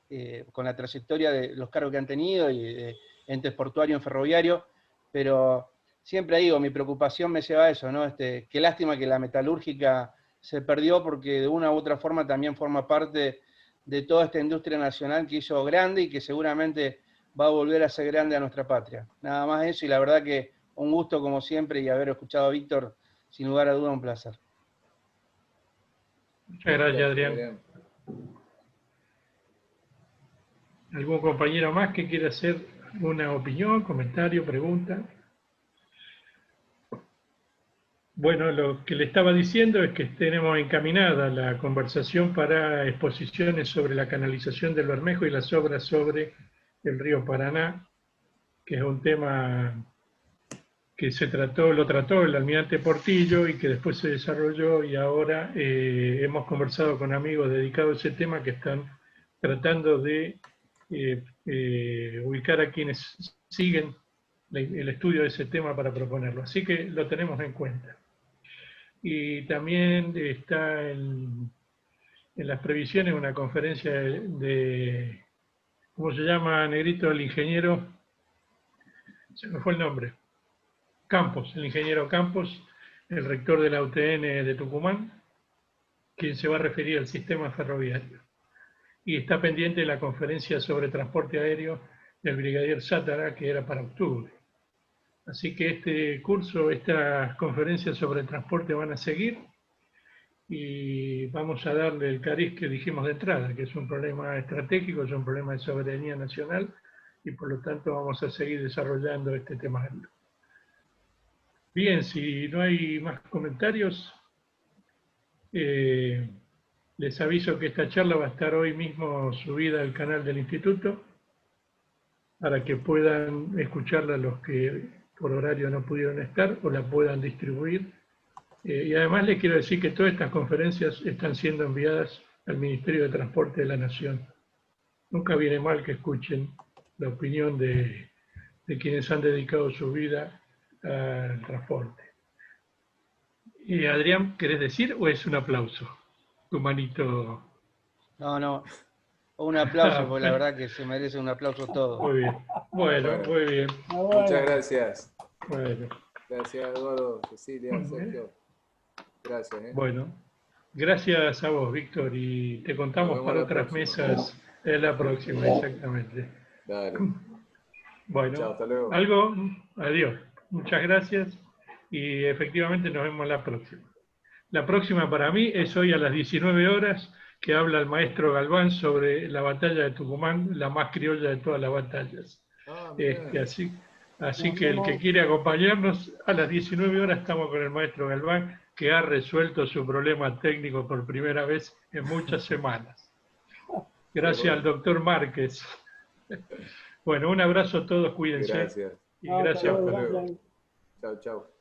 con la trayectoria de los cargos que han tenido y de entes portuarios, ferroviarios, pero siempre digo, mi preocupación me lleva a eso, ¿no? Qué lástima que la metalúrgica se perdió, porque de una u otra forma también forma parte de toda esta industria nacional que hizo grande y que seguramente va a volver a ser grande a nuestra patria. Nada más eso, y la verdad que un gusto como siempre, y haber escuchado a Víctor, sin lugar a duda, un placer. Muchas gracias, Adrián. ¿Algún compañero más que quiera hacer una opinión, comentario, pregunta? Bueno, lo que le estaba diciendo es que tenemos encaminada la conversación para exposiciones sobre la canalización del Bermejo y las obras sobre el río Paraná, que es un tema que lo trató el almirante Portillo y que después se desarrolló, y ahora hemos conversado con amigos dedicados a ese tema que están tratando de ubicar a quienes siguen el estudio de ese tema para proponerlo. Así que lo tenemos en cuenta. y también está en las previsiones una conferencia de ¿cómo se llama, negrito, el ingeniero? Se me fue el nombre. Campos, el ingeniero Campos, el rector de la UTN de Tucumán, quien se va a referir al sistema ferroviario. Y está pendiente la conferencia sobre transporte aéreo del brigadier Sátara, que era para octubre. Así que este curso, estas conferencias sobre transporte van a seguir y vamos a darle el cariz que dijimos de entrada, que es un problema estratégico, es un problema de soberanía nacional y por lo tanto vamos a seguir desarrollando este temario. Bien, si no hay más comentarios, les aviso que esta charla va a estar hoy mismo subida al canal del Instituto para que puedan escucharla los que por horario no pudieron estar o la puedan distribuir. Y además les quiero decir que todas estas conferencias están siendo enviadas al Ministerio de Transporte de la Nación. Nunca viene mal que escuchen la opinión de quienes han dedicado su vida al transporte. Adrián, ¿querés decir o es un aplauso? Tu manito. No, un aplauso, porque la verdad que se merece un aplauso todo. Muy bien. Bueno, muy bien. Muchas gracias. Bueno. Gracias, Eduardo, Cecilia, Sergio. Gracias. Bueno, gracias a vos, Víctor, y te contamos para otras mesas en la próxima, exactamente. Dale. Bueno, chao, hasta luego. Algo, adiós. Muchas gracias y efectivamente nos vemos la próxima. La próxima para mí es hoy a las 19 horas, que habla el maestro Galván sobre la batalla de Tucumán, la más criolla de todas las batallas. Así que el que quiere acompañarnos, a las 19 horas estamos con el maestro Galván, que ha resuelto su problema técnico por primera vez en muchas semanas. Gracias al doctor Márquez. Bueno, un abrazo a todos, cuídense. Gracias. Y gracias. Hasta luego. Chao, chao.